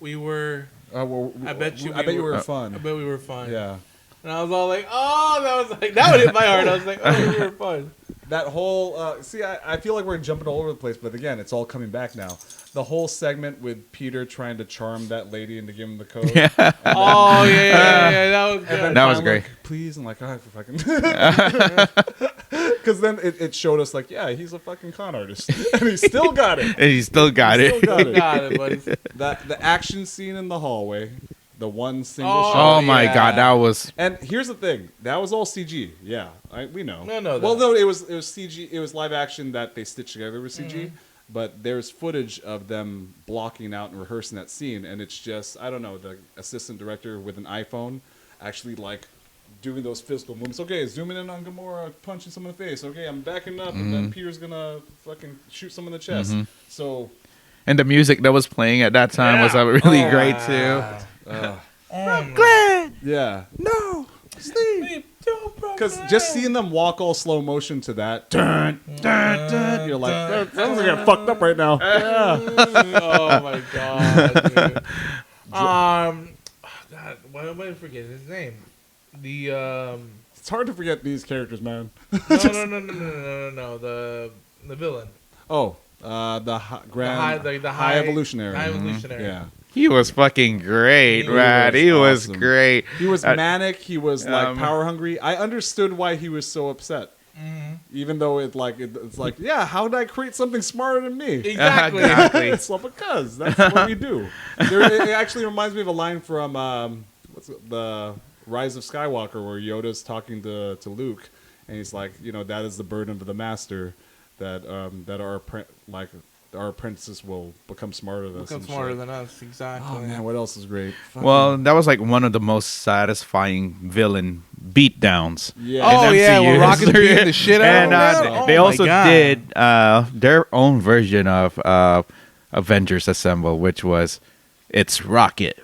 We were. I bet you we were were I fun. bet we were fun. Yeah. And I was all like, that would hit my heart. I was like, oh, we were fun. That whole I feel like we're jumping all over the place, but again, it's all coming back now. The whole segment with Peter trying to charm that lady into giving him the code. Yeah. Oh, yeah. That was good. That was I'm great. like, please, I'm like, all right, for fucking. Because then it showed us like, yeah, he's a fucking con artist, and he still got it. And he still got it. Still got it. Got it, buddy. The action scene in the hallway, the one single Oh, shot. Oh my yeah. god, that was And here's the thing, that was all CG. Yeah, we know. No, no, Well, that- no, it was CG. It was live action that they stitched together with CG. Mm-hmm. But there's footage of them blocking out and rehearsing that scene, and it's just I don't know, the assistant director with an iPhone actually like doing those physical movements. Okay, zooming in on Gamora, punching someone in the face. Okay, I'm backing up, and then Peter's gonna fucking shoot someone in the chest. So and the music that was playing at that time was really great too. yeah, No. Steve. Because just seeing them walk all slow motion to that, you're like, that sounds like I'm fucked up right now. Yeah. Oh my god, dude. God, why am I forgetting his name? The It's hard to forget these characters, man. no, the villain. Oh, the high evolutionary. High evolutionary. Yeah. He was fucking great, man. He was awesome. great. He was manic. He was like Um, power hungry. I understood why he was so upset. Even though it's like, yeah, how did I create something smarter than me? Exactly. It's well, because that's what we do. It actually reminds me of a line from the Rise of Skywalker where Yoda's talking to Luke, and he's like, that is the burden of the master, that our apprentices will become smarter than us. Become and smarter shit. than us, exactly. Oh man, what else is great? Well, that was like one of the most satisfying villain beatdowns. Yeah. Oh in yeah, MCU well, Rocket's history. beating the shit out And of him. they Oh, my also God. did their own version of Avengers Assemble, which was it's Rocket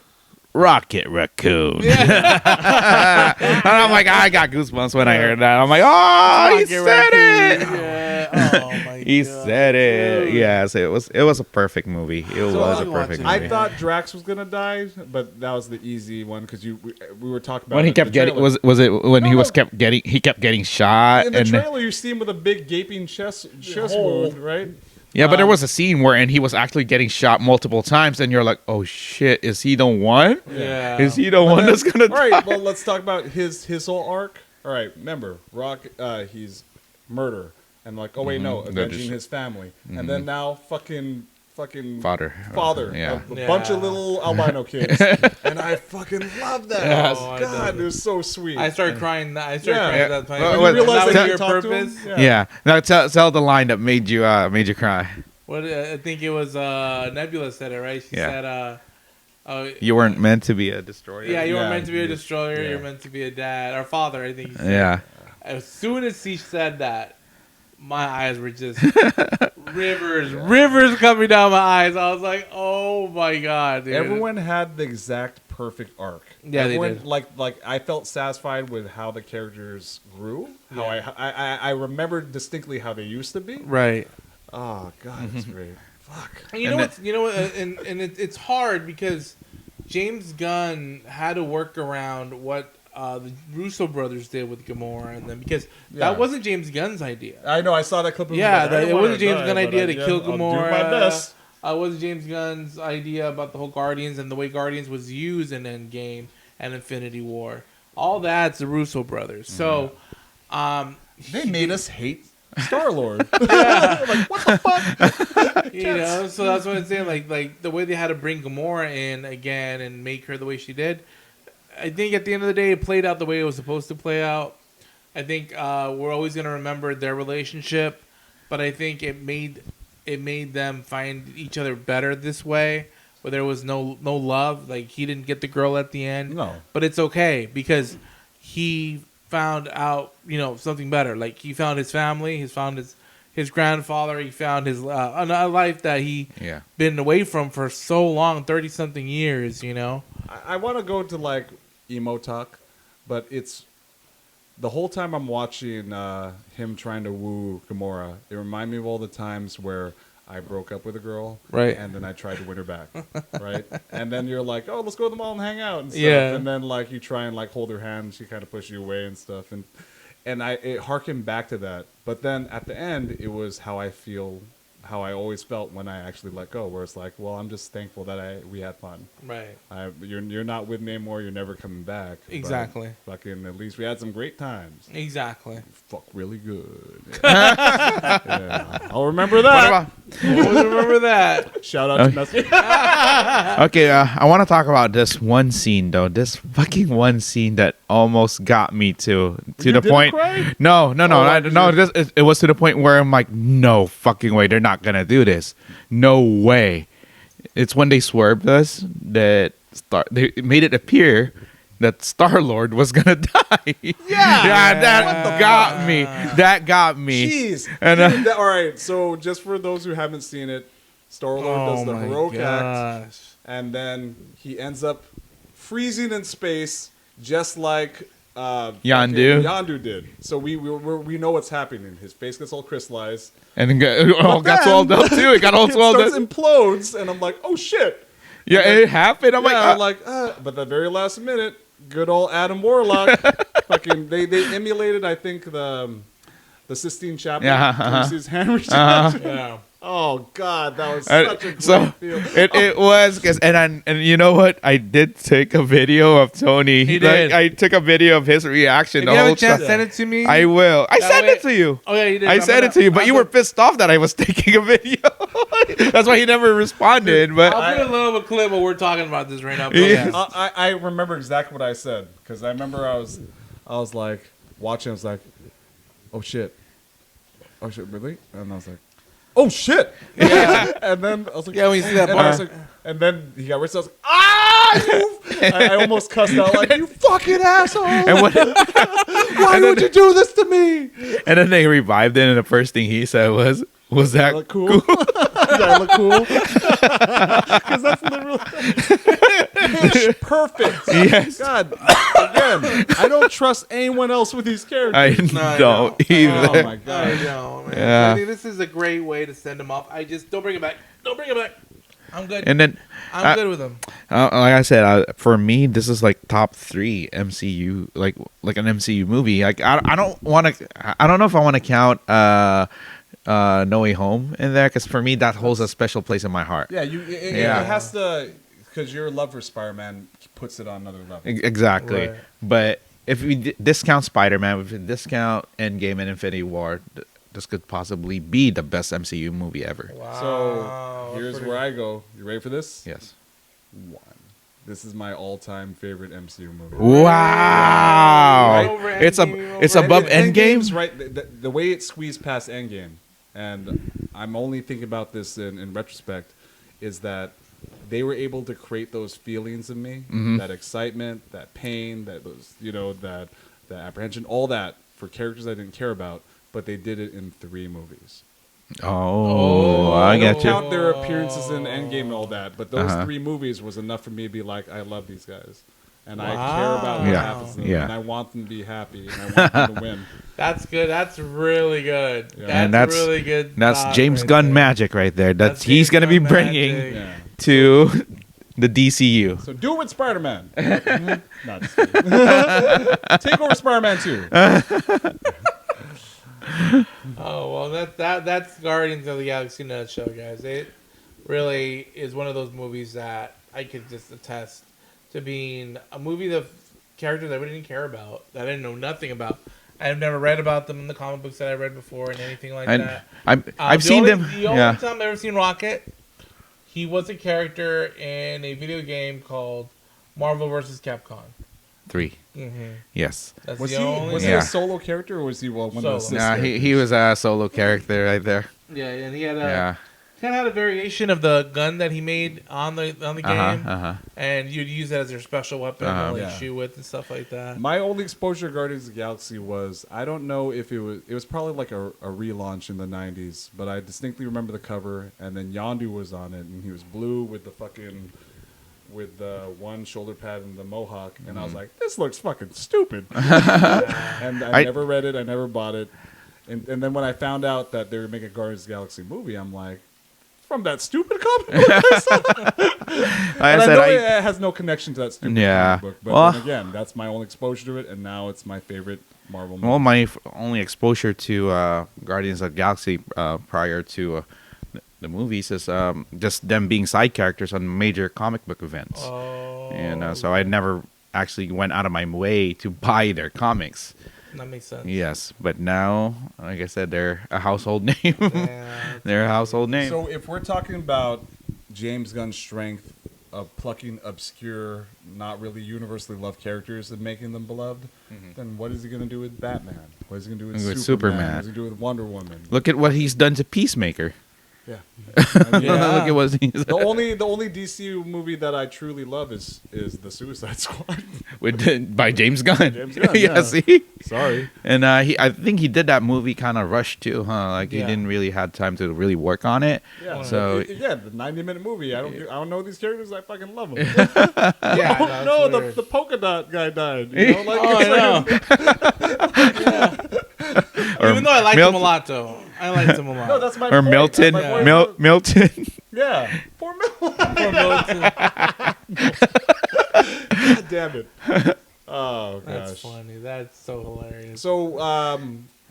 Raccoon. and I'm like, I got goosebumps when I heard that. I'm like, oh, he said it. Yeah. Oh my He God. said it. Dude. Yes, it was a perfect movie. It was a perfect movie. I thought Drax was gonna die, but that was the easy one because we were talking about when he it in kept the getting trailer. was it when No, he was no. kept getting shot In the and trailer, you see him with a big gaping chest wound, right? yeah, but there was a scene where and he was actually getting shot multiple times, and you're like, oh shit, is he the one? Yeah. Is he the one that's gonna All die? right, well, let's talk about his whole arc. All right, remember, Rock, he's murder, and like, oh wait, no, avenging his family, and then now fucking Father. Yeah. a bunch of little albino kids, and I fucking love that. Yes. Oh, I God, love it was so sweet. I started crying. I started Yeah. crying at that point. When you realize that was that you your talked to him? purpose. Yeah. Now tell the line that made you cry. What I think it was Nebula said it right. She Yeah. said, You weren't meant to be a destroyer. "Yeah, you Yeah, were meant to be a you- destroyer. yeah. You're meant to be a dad or father." I think. He said. Yeah. As soon as she said that, my eyes were just rivers coming down my eyes. I was like, "Oh my God!" Dude. Everyone had the exact perfect arc. Yeah, they Everyone, did. Like I felt satisfied with how the characters grew. How I remember distinctly how they used to be. Right. Oh God, it's great. Fuck. And you know what? And it's hard because James Gunn had to work around what the Russo brothers did with Gamora, and then because Yeah. that wasn't James Gunn's idea. I know. I saw that clip. Of Yeah, him, like, I it wanna wasn't James die, Gunn's but idea to kill I'll do Gamora. my best. It wasn't James Gunn's idea about the whole Guardians and the way Guardians was used in Endgame and Infinity War. All that's the Russo brothers. So, They made us hate Star-Lord. you know, so that's what I'm saying. Like the way they had to bring Gamora in again and make her the way she did. I think at the end of the day, it played out the way it was supposed to play out. I think we're always gonna remember their relationship, but I think it made them find each other better this way, where there was no love. Like he didn't get the girl at the end, No. but it's okay because he found out something better. Like he found his family, he found his grandfather, he found his a life that he been away from for so long, 30-something years. I want to go to like emo talk, but it's the whole time I'm watching him trying to woo Gamora. It reminds me of all the times where I broke up with a girl, Right. and then I tried to win her back, right? And then you're like, oh, let's go to the mall and hang out and stuff. Yeah. And then like you try and like hold her hand, and she kind of pushes you away and stuff, and it harkened back to that. But then at the end, it was how I always felt when I actually let go, where it's like, well, I'm just thankful that we had fun. Right. You're not with me anymore. You're never coming back. but Exactly. Fucking, at least we had some great times. Exactly. Fuck, really good. Yeah. I'll remember that. Always remember that. Shout out to Messi. Okay, I want to talk about this one scene though. This fucking one scene that almost got me to the didn't point. cry? No. you- It was to the point where I'm like, no fucking way, they're not gonna do this. No way. It's when they swerved us that they made it appear that Star-Lord was gonna die. Yeah, that got me. That got me. Jeez. And, Dude, all right, so just for those who haven't seen it, Star-Lord does the heroic act, and then he ends up freezing in space, just like Yondu. Yondu did. So we know what's happening. His face gets all crystallized. And then got swelled up too. It got all swelled up. It implodes, and I'm like, oh shit. Yeah, it happened. I'm But the very last minute, good old Adam Warlock, fucking they emulated, I think, the Sistine Chapel. Yeah, His hammer. Yeah. Oh God, that was such a great feel. It was, and you know what? I did take a video of Tony. He did. I took a video of his reaction. If The you have whole a chance, time. send it to me. I will. I That sent way- it to you. Oh yeah, you did. I sent it to you, but you were pissed off that I was taking a video. That's why he never responded. But I'll put a little bit of clip while we're talking about this right now. Yeah. I remember exactly what I said because I remember I was like watching. I was like, oh shit, really? And I was like, oh shit, yeah. And then I was like, Yeah, when you see that and I was part. like, and then he got rich. I was like, I almost cussed out like, you fucking asshole! and what, Why would you do this to me? and then they revived it, and the first thing he said was that I look cool. Yeah, I look cool. Because that's literally perfect. Yes. God, again, I don't trust anyone else with these characters. I don't either. Oh my I God. know, man. Yeah. I think this is a great way to send them off. I just don't bring it back. Don't bring it back. I'm good. And then I'm good with them. like I said, for me, this is like top 3 MCU, like an MCU movie. Like I don't want to. I don't know if I want to count No Way Home in there, because for me that holds a special place in my heart. Yeah, it Yeah. has to, because your love for Spider-Man puts it on another level. Exactly. Right. But if we discount Spider-Man, if we discount Endgame and Infinity War, this could possibly be the best MCU movie ever. Wow. So here's Pretty- where I go. You ready for this? Yes. 1. This is my all-time favorite MCU movie. Wow. Right over It's Endgame, it's over above Endgame's Endgame. right. The way it squeezed past Endgame, and I'm only thinking about this in retrospect, is that they were able to create those feelings in me, that excitement, that pain, that those, that apprehension, all that for characters I didn't care about, but they did it in 3 movies. Oh, I I get don't you. count their appearances in Endgame and all that, but those Uh-huh. 3 movies was enough for me to be like, I love these guys. And I Wow. care about what Yeah. happens to them, Yeah. and I want them to be happy, and I want them to win. That's good. That's really good. And That's really good. That's thought James right Gunn there. magic right there. That's He's James gonna be Gunn bringing magic. Yeah. to the DCU. So do it with Spider-Man. Not just kidding. Take over Spider-Man 2. Oh well, that's Guardians of the Galaxy in a nutshell, guys. It really is one of those movies that I could just attest to being a movie of characters I really didn't care about, that I didn't know nothing about. I've never read about them in the comic books that I read before and anything like that. I've The seen only- them. The only Yeah. time I've ever seen Rocket, he was a character in a video game called Marvel vs. Capcom. 3. Mm-hmm. Yes. That's Was the he only. a solo character, or was he one of the Solo. assist Nah, characters? he was a solo character right there. Yeah, and he had a. Yeah. Kind of had a variation of the gun that he made on the game, and you'd use that as your special weapon to like Yeah. shoot with and stuff like that. My only exposure to Guardians of the Galaxy was, I don't know if it was probably like a relaunch in the 90s, but I distinctly remember the cover, and then Yondu was on it, and he was blue with the fucking, with the one shoulder pad and the mohawk, and I was like, this looks fucking stupid. And I never read it, I never bought it. And then when I found out that they were making a Guardians of the Galaxy movie, I'm like, from that stupid comic book? And I know it has no connection to that stupid comic book, but then again, that's my only exposure to it, and now it's my favorite Marvel movie. Well, my only exposure to Guardians of the Galaxy prior to the movies is just them being side characters on major comic book events. Oh. And so I never actually went out of my way to buy their comics. That makes sense. Yes, but now, like I said, they're a household name. Yeah, They're a household name. So if we're talking about James Gunn's strength of plucking obscure, not really universally loved characters and making them beloved, then what is he going to do with Batman? What is he going to do with Superman? What is he going to do with Wonder Woman? Look at what he's done to Peacemaker. Yeah. Look at what he's The only DC movie that I truly love is the Suicide Squad. by James Gunn. James Gunn, yeah, yeah. see? Sorry. And I think he did that movie kind of rushed too, huh? Like he Yeah. didn't really have time to really work on it. Yeah. So the 90-minute movie. I don't know these characters. I fucking love them. Yeah, no, that's weird. the polka dot guy died. You know, like, Oh, it's I know. or Even though I liked Mil- him a lot, though. I liked him a lot. no, that's my or point. Milton, That's my point. Milton. Yeah. Poor Milton. Poor Milton. God damn it. Oh gosh. That's funny. That's so hilarious. So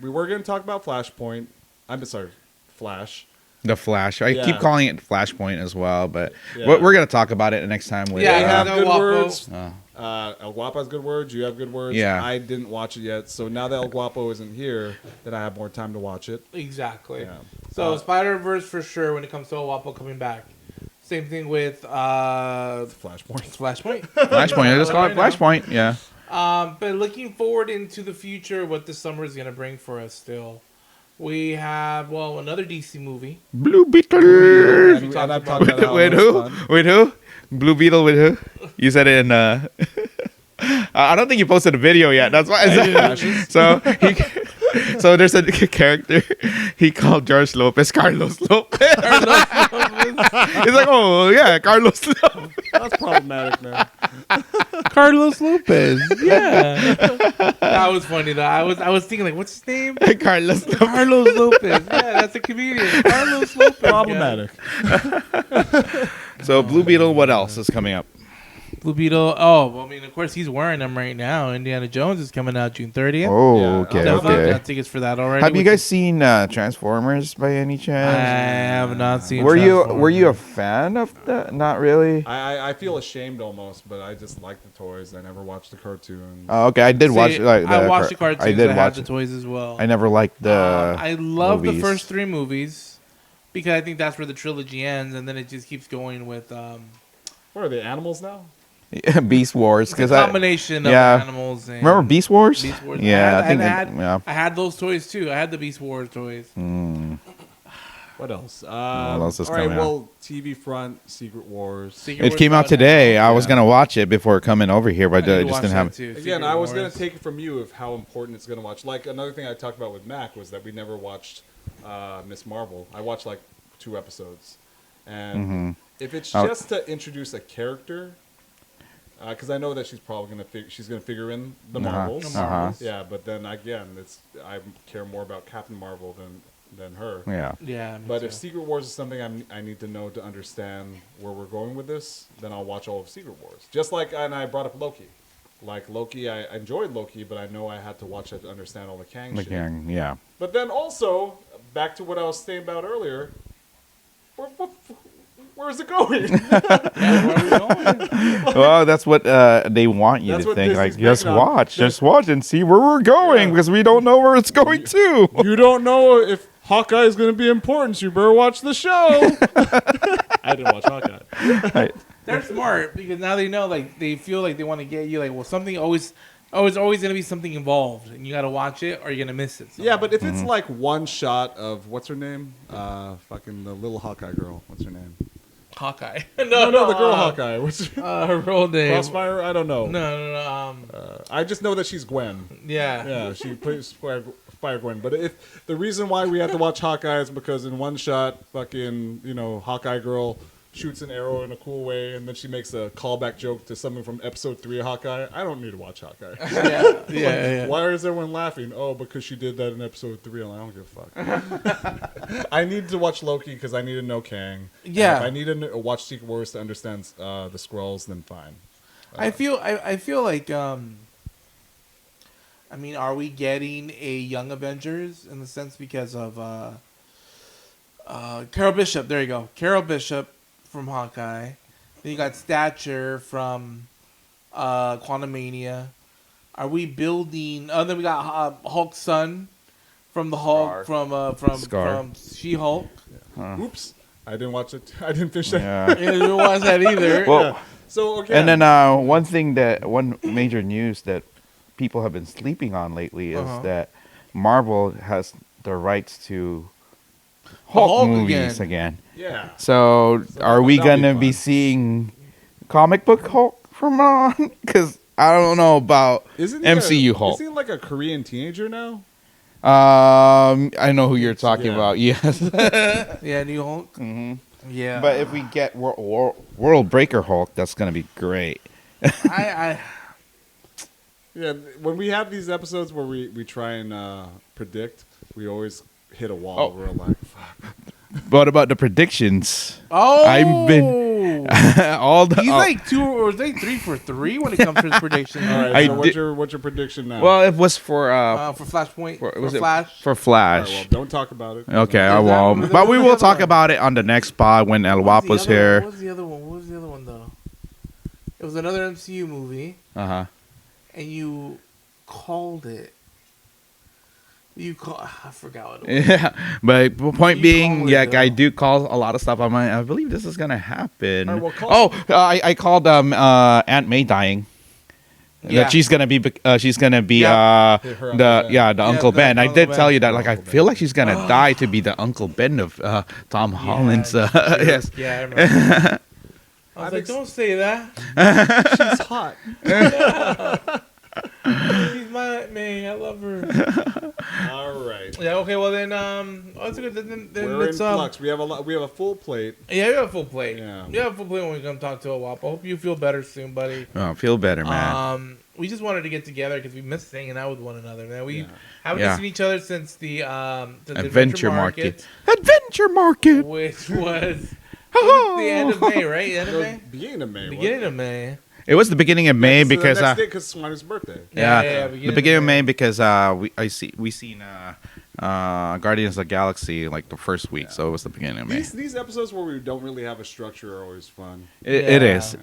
we were going to talk about Flashpoint. I'm sorry, Flash. The Flash. I Yeah. keep calling it Flashpoint as well, but Yeah. we're gonna talk about it next time. With, Yeah, I have no, good Guapo. words. uh, El Guapo has good words. You have good words. Yeah. I didn't watch it yet. So now that El Guapo isn't here, then I have more time to watch it. Exactly. Yeah. So Spider-Verse for sure when it comes to Guapo coming back. Same thing with Flashpoint. Flashpoint. Flashpoint. I just call it Right now. Flashpoint. Yeah. But looking forward into the future, what this summer is going to bring for us still. We have, another DC movie. Blue Beetle. And I've talked about how With it's who? fun. With who? Blue Beetle with who? You said it in. I don't think you posted a video yet. That's why. So there's a character he called George Lopez Carlos Lopez. He's like, oh yeah, Carlos Lopez. That's problematic, man. Carlos Lopez. Yeah. That was funny though. I was thinking like, what's his name? Carlos Lopez. Carlos Lopez. Yeah, that's a comedian. Carlos Lopez. Problematic. So Blue Beetle, what else is coming up? Blue Beetle. Oh, well, I mean, of course, he's wearing them right now. Indiana Jones is coming out June 30th. Oh, Yeah. okay, Definitely got okay. tickets for that already. Have you which guys seen Transformers by any I chance? have not seen. Were you a Transformers. fan of that? Not really. I feel ashamed almost, but I just like the toys. I never watched the cartoon. Oh, okay. I did watch. See, Like, I watched the cartoons. I did I watch had the toys as well. I never liked the. I love movies. the first three movies because I think that's where the trilogy ends, and then it just keeps going with What are they, animals now? Beast Wars, it's a because combination of yeah. animals. And remember Beast Wars? Beast Wars. Yeah, I think had, yeah. I had those toys too. I had the Beast Wars toys. What else? What else is all right, coming out? well, TV front, Secret Wars. Secret It Wars came out about to today. happen. I was gonna watch it before coming over here, but I need I to just watch didn't that have. too, Again, Secret I was going Wars. to take it from you of how important it's going to watch. Like, another thing I talked about with Mac was that we never watched Miss Marvel. I watched, like, 2 episodes. And if it's just to introduce a character, because I know that she's probably going to she's going to figure in the Marvels. Yeah, but then, again, I care more about Captain Marvel than her. Yeah. Yeah. me But too. if Secret Wars is something I need to know to understand where we're going with this, then I'll watch all of Secret Wars. Just like, and I brought up Loki. Like Loki, I enjoyed Loki, but I know I had to watch it to understand all the Kang shit. Yeah. But then also, back to what I was saying about earlier, where is it going? Well, that's what they want you That's to what think. Disney's Like, just banking on. watch and see where we're going because we don't know where it's going to. You don't know if Hawkeye is going to be important, so you better watch the show. I didn't watch Hawkeye. They're smart because now they know, like, they feel like they want to get you, like, well, something always going to be something involved, and you got to watch it or you're going to miss it. Yeah, but if it's like one shot of, what's her name? Fucking the little Hawkeye girl. What's her name? Hawkeye. No, the girl Hawkeye. What's her real name. Crossfire? I don't know. No. I just know that she's Gwen. Yeah. Yeah, she plays Fire Gwen. But if the reason why we have to watch Hawkeye is because in one shot, fucking, Hawkeye girl shoots an arrow in a cool way, and then she makes a callback joke to something from episode 3 of Hawkeye. I don't need to watch Hawkeye. Yeah. Why is everyone laughing? Oh, because she did that in episode 3. I don't give a fuck. I need to watch Loki because I need to know Kang. Yeah. And if I need to watch Secret Wars to understand the Skrulls, then fine. I feel like I mean, are we getting a Young Avengers in the sense because of Carol Bishop? There you go, Carol Bishop from Hawkeye. Then you got Stature from Quantumania. Are we building? Oh, then we got Hulk's son from the Hulk from She-Hulk. Oops, I didn't watch it. I didn't finish that. I didn't watch that either. Well, So okay. and then one major news that people have been sleeping on lately is that Marvel has the rights to Hulk movies again. Yeah. So are we gonna be seeing comic book Hulk from on? Because I don't know about MCU Hulk. Is he like a Korean teenager now? I know who you're talking about. Yes. Yeah, New Hulk. Mm-hmm. Yeah. But if we get World Breaker Hulk, that's gonna be great. Yeah, when we have these episodes where we try and predict, we always hit a wall. We're like, fuck. What about the predictions? Oh, I've been He's like 2 or 3 for 3 when it comes to his predictions. All right, so what's your prediction now? Well, it was for Flashpoint. For Flash. For All Flash. right, well, don't talk about it. Okay, I won't. But we will talk about it on the next pod when El Guapo's here. What was the other one though? It was another MCU movie. Uh-huh. And you called it. I forgot what it was. Yeah, but the point being, I do call a lot of stuff. I believe this is gonna happen. All right, well, I called Aunt May dying. Yeah. That she's gonna be the Uncle Ben. I did tell you that. Like, I feel like she's gonna die to be the Uncle Ben of Tom Holland's. Yes. Yeah, I remember. I was like, don't say that. She's hot. She's my Aunt May. I love her. All right. Yeah. Okay. Well then, that's good. Then We're in flux. We have a full plate. Yeah, we have a full plate. Yeah. We have a full plate when we come talk to a Guapo. I hope you feel better soon, buddy. Oh, feel better, man. We just wanted to get together because we missed hanging out with one another. Man, we haven't seen each other since the Adventure Market. Adventure Market, which was the end of May, right? The end of May. Beginning of May. Beginning of May. It was the beginning of May because it's Swanee's birthday. Yeah, the beginning of May because we seen Guardians of the Galaxy like the first week, so it was the beginning of May. These episodes where we don't really have a structure are always fun. It is.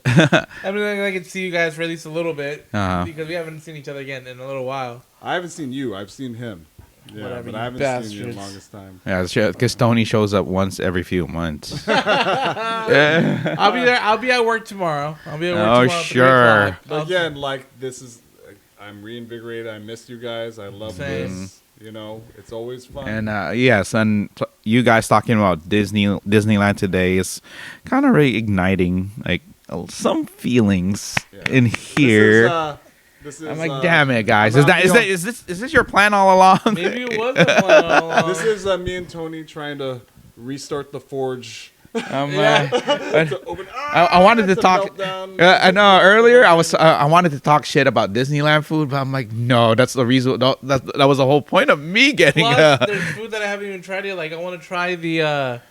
I mean, I can see you guys for at least a little bit because we haven't seen each other again in a little while. I haven't seen you. I've seen him. Yeah, whatever, but I haven't seen you in the longest time. Yeah, because Tony shows up once every few months. I'll be there. I'll be at work tomorrow. Oh, sure. But again, like this is, I'm reinvigorated. I missed you guys. I love this. You know, it's always fun. And yes, and you guys talking about Disneyland today is kind of reigniting like some feelings in here. I'm like, damn it, guys! Is this your plan all along? Maybe it was a plan all along. This is me and Tony trying to restart the forge. I wanted to talk. I know earlier I wanted to talk shit about Disneyland food, but I'm like, no, that's the reason. That was the whole point of me getting. Plus, there's food that I haven't even tried yet. Like, I want to try the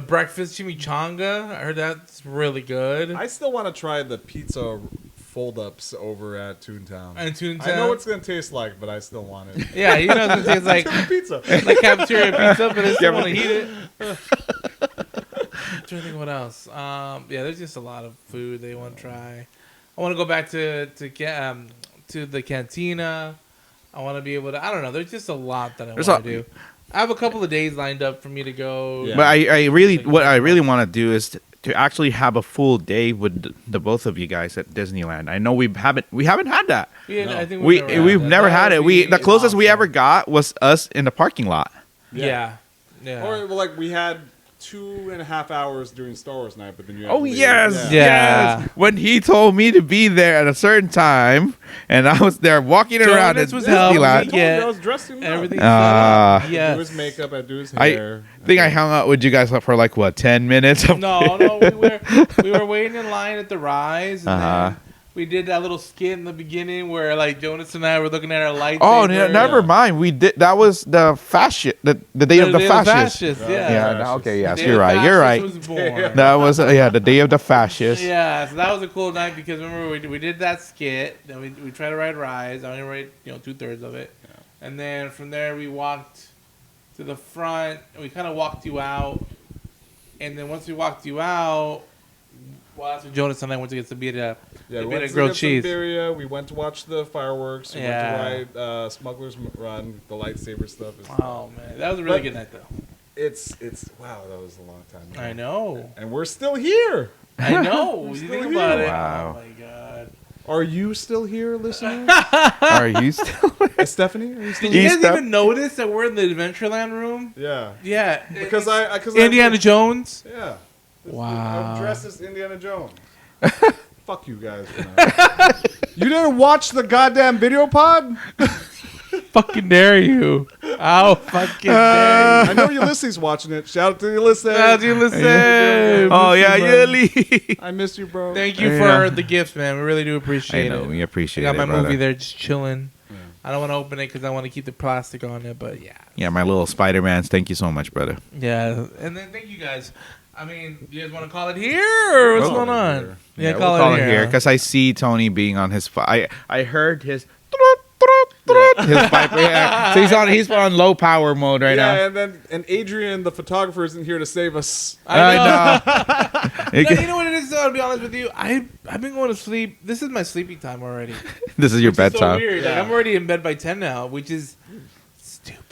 breakfast chimichanga. I heard that's really good. I still want to try the pizza fold-ups over at Toontown. And Toontown? I know what it's going to taste like, but I still want it. Yeah, you know it's going to taste like pizza. Like cafeteria pizza, but I still want to eat it. I'm trying to think what else. Yeah, there's just a lot of food they want to try. I want to go back to the cantina. I want to be able to. I don't know. There's just a lot that I want to do. I have a couple of days lined up for me to go. Yeah. But I really want to do is to actually have a full day with the both of you guys at Disneyland. I know we haven't had that. Yeah, I think we've never had it. The closest we ever got was us in the parking lot. Yeah. Or like we had 2.5 hours during Star Wars night, but then you. Yes. When he told me to be there at a certain time, and I was there walking around at Disneyland. I was dressed in everything. I do his makeup. I do his hair. I think I hung out with you guys for like 10 minutes. No, we were waiting in line at the Rise, and then we did that little skit in the beginning where like Jonas and I were looking at our lightsabers. Oh, never mind. We did. That was the fascist. The day of the fascists. Yeah. Okay. Yes, you're right. You're right. Was born. That was the day of the fascists. Yeah. So that was a cool night because remember we did that skit. Then we tried to ride Rise. I only ride 2/3 of it, and then from there we walked to the front. And we kind of walked you out, and then once we walked you out. Well, that's what Jonas and I went to get some beer. Yeah, we Bit went of to grilled get some cheese. birria. We went to watch the fireworks. We Yeah. went to ride Smuggler's Run. The lightsaber stuff. Oh man, that was a really But- good night though. It's wow. That was a long time ago. I know. And we're still here. I know. You still think here. about it. Wow. Oh my god. Are you still here, listener? Are you still? Stephanie, are you still Did you here? guys even notice that we're in the Adventureland room? Yeah. Yeah. Because Indiana Jones. Yeah. Wow. I'm dressed as Indiana Jones. Fuck you guys. You didn't watch the goddamn video pod? Fucking dare you. How fucking dare you. I know Ulysses watching it. Shout out to Ulysses. Shout out to Ulysses. Oh yeah, Yuli. I missed you, bro. Thank you for Yeah. the gifts, man. We really do appreciate I know it. we appreciate I got it. my brother. movie there just chilling. I don't want to open it because I want to keep the plastic on it, but yeah. Yeah, my little Spider-Mans. Thank you so much, brother. Yeah. And then thank you guys. I mean, you guys want to call it here or what's We'll going call it on? here. Yeah, we'll call it here. because I see Tony being on his. I heard his. His pipe. Yeah. So he's on low power mode right now. Yeah, and Adrian, the photographer, isn't here to save us. I know. No, you know what it is, though? To be honest with you, I've been going to sleep. This is my sleepy time already. This is your Which is bedtime. so weird. Like, Yeah. I'm already in bed by 10 now, which is stupid.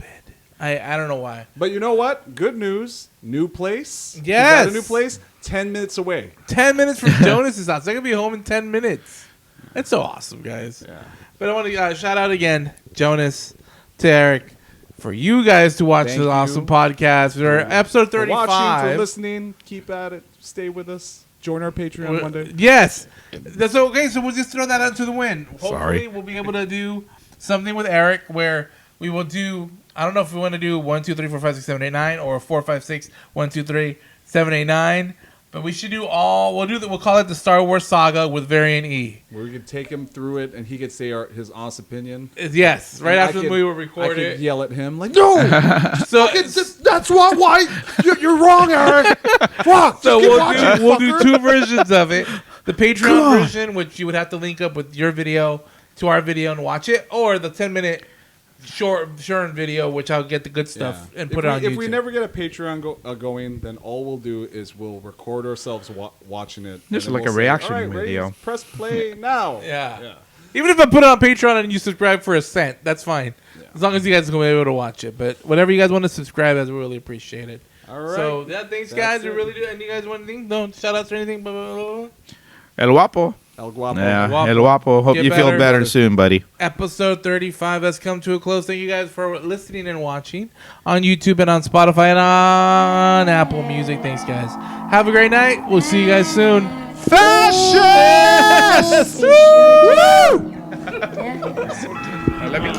I don't know why. But you know what? Good news. New place. Yes. We got a new place 10 minutes away. 10 minutes from Jonas's house. I'm going to be home in 10 minutes. That's so awesome, guys. Yeah. But I want to shout out again, Jonas, to Eric, for you guys to watch Thank this you. awesome podcast. We're episode For 35. watching, for listening. Keep at it. Stay with us. Join our Patreon one day. Yes. That's okay. So we'll just throw that out to the wind. Hopefully, Sorry. we'll be able to do something with Eric where we will do. I don't know if we want to do 1, 2, 3, 4, 5, 6, 7, 8, 9 or 4, 5, 6, 1, 2, 3, 7, 8, 9. But we should do all. We'll call it the Star Wars saga with Variant E. Where we could take him through it and he could say his honest opinion. Yes. Right And after I the could- movie, we'll I record could it. yell at him like, no, So that's why you're wrong, Eric. Fuck. So just keep we'll watching, do fucker. two versions of it. The Patreon version, which you would have to link up with your video to our video and watch it, or the 10-minute short video, which I'll get the good stuff Yeah. and put it on If YouTube. we never get a Patreon going, then all we'll do is we'll record ourselves watching it. Just and then like we'll a say, reaction "All right, video." ready? Press play now. Yeah. Even if I put it on Patreon and you subscribe for a cent, that's fine. As long as you guys are going to be able to watch it. But whatever you guys want to subscribe, that's really appreciated. All right. So, yeah, thanks, That's guys. it. We really do. And you guys want anything? No shout outs or anything? Blah, blah, blah, blah. El Guapo. El Guapo. Yeah, Guapo. El Guapo. Hope Get you feel better. better soon, buddy. Episode 35 has come to a close. Thank you guys for listening and watching on YouTube and on Spotify and on Apple Music. Thanks, guys. Have a great night. We'll see you guys soon. Fascist! Woo! Let me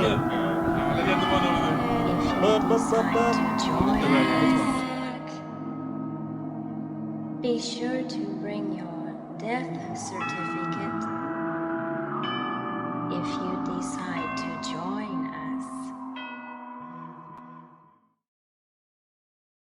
Be sure to bring your death certificate if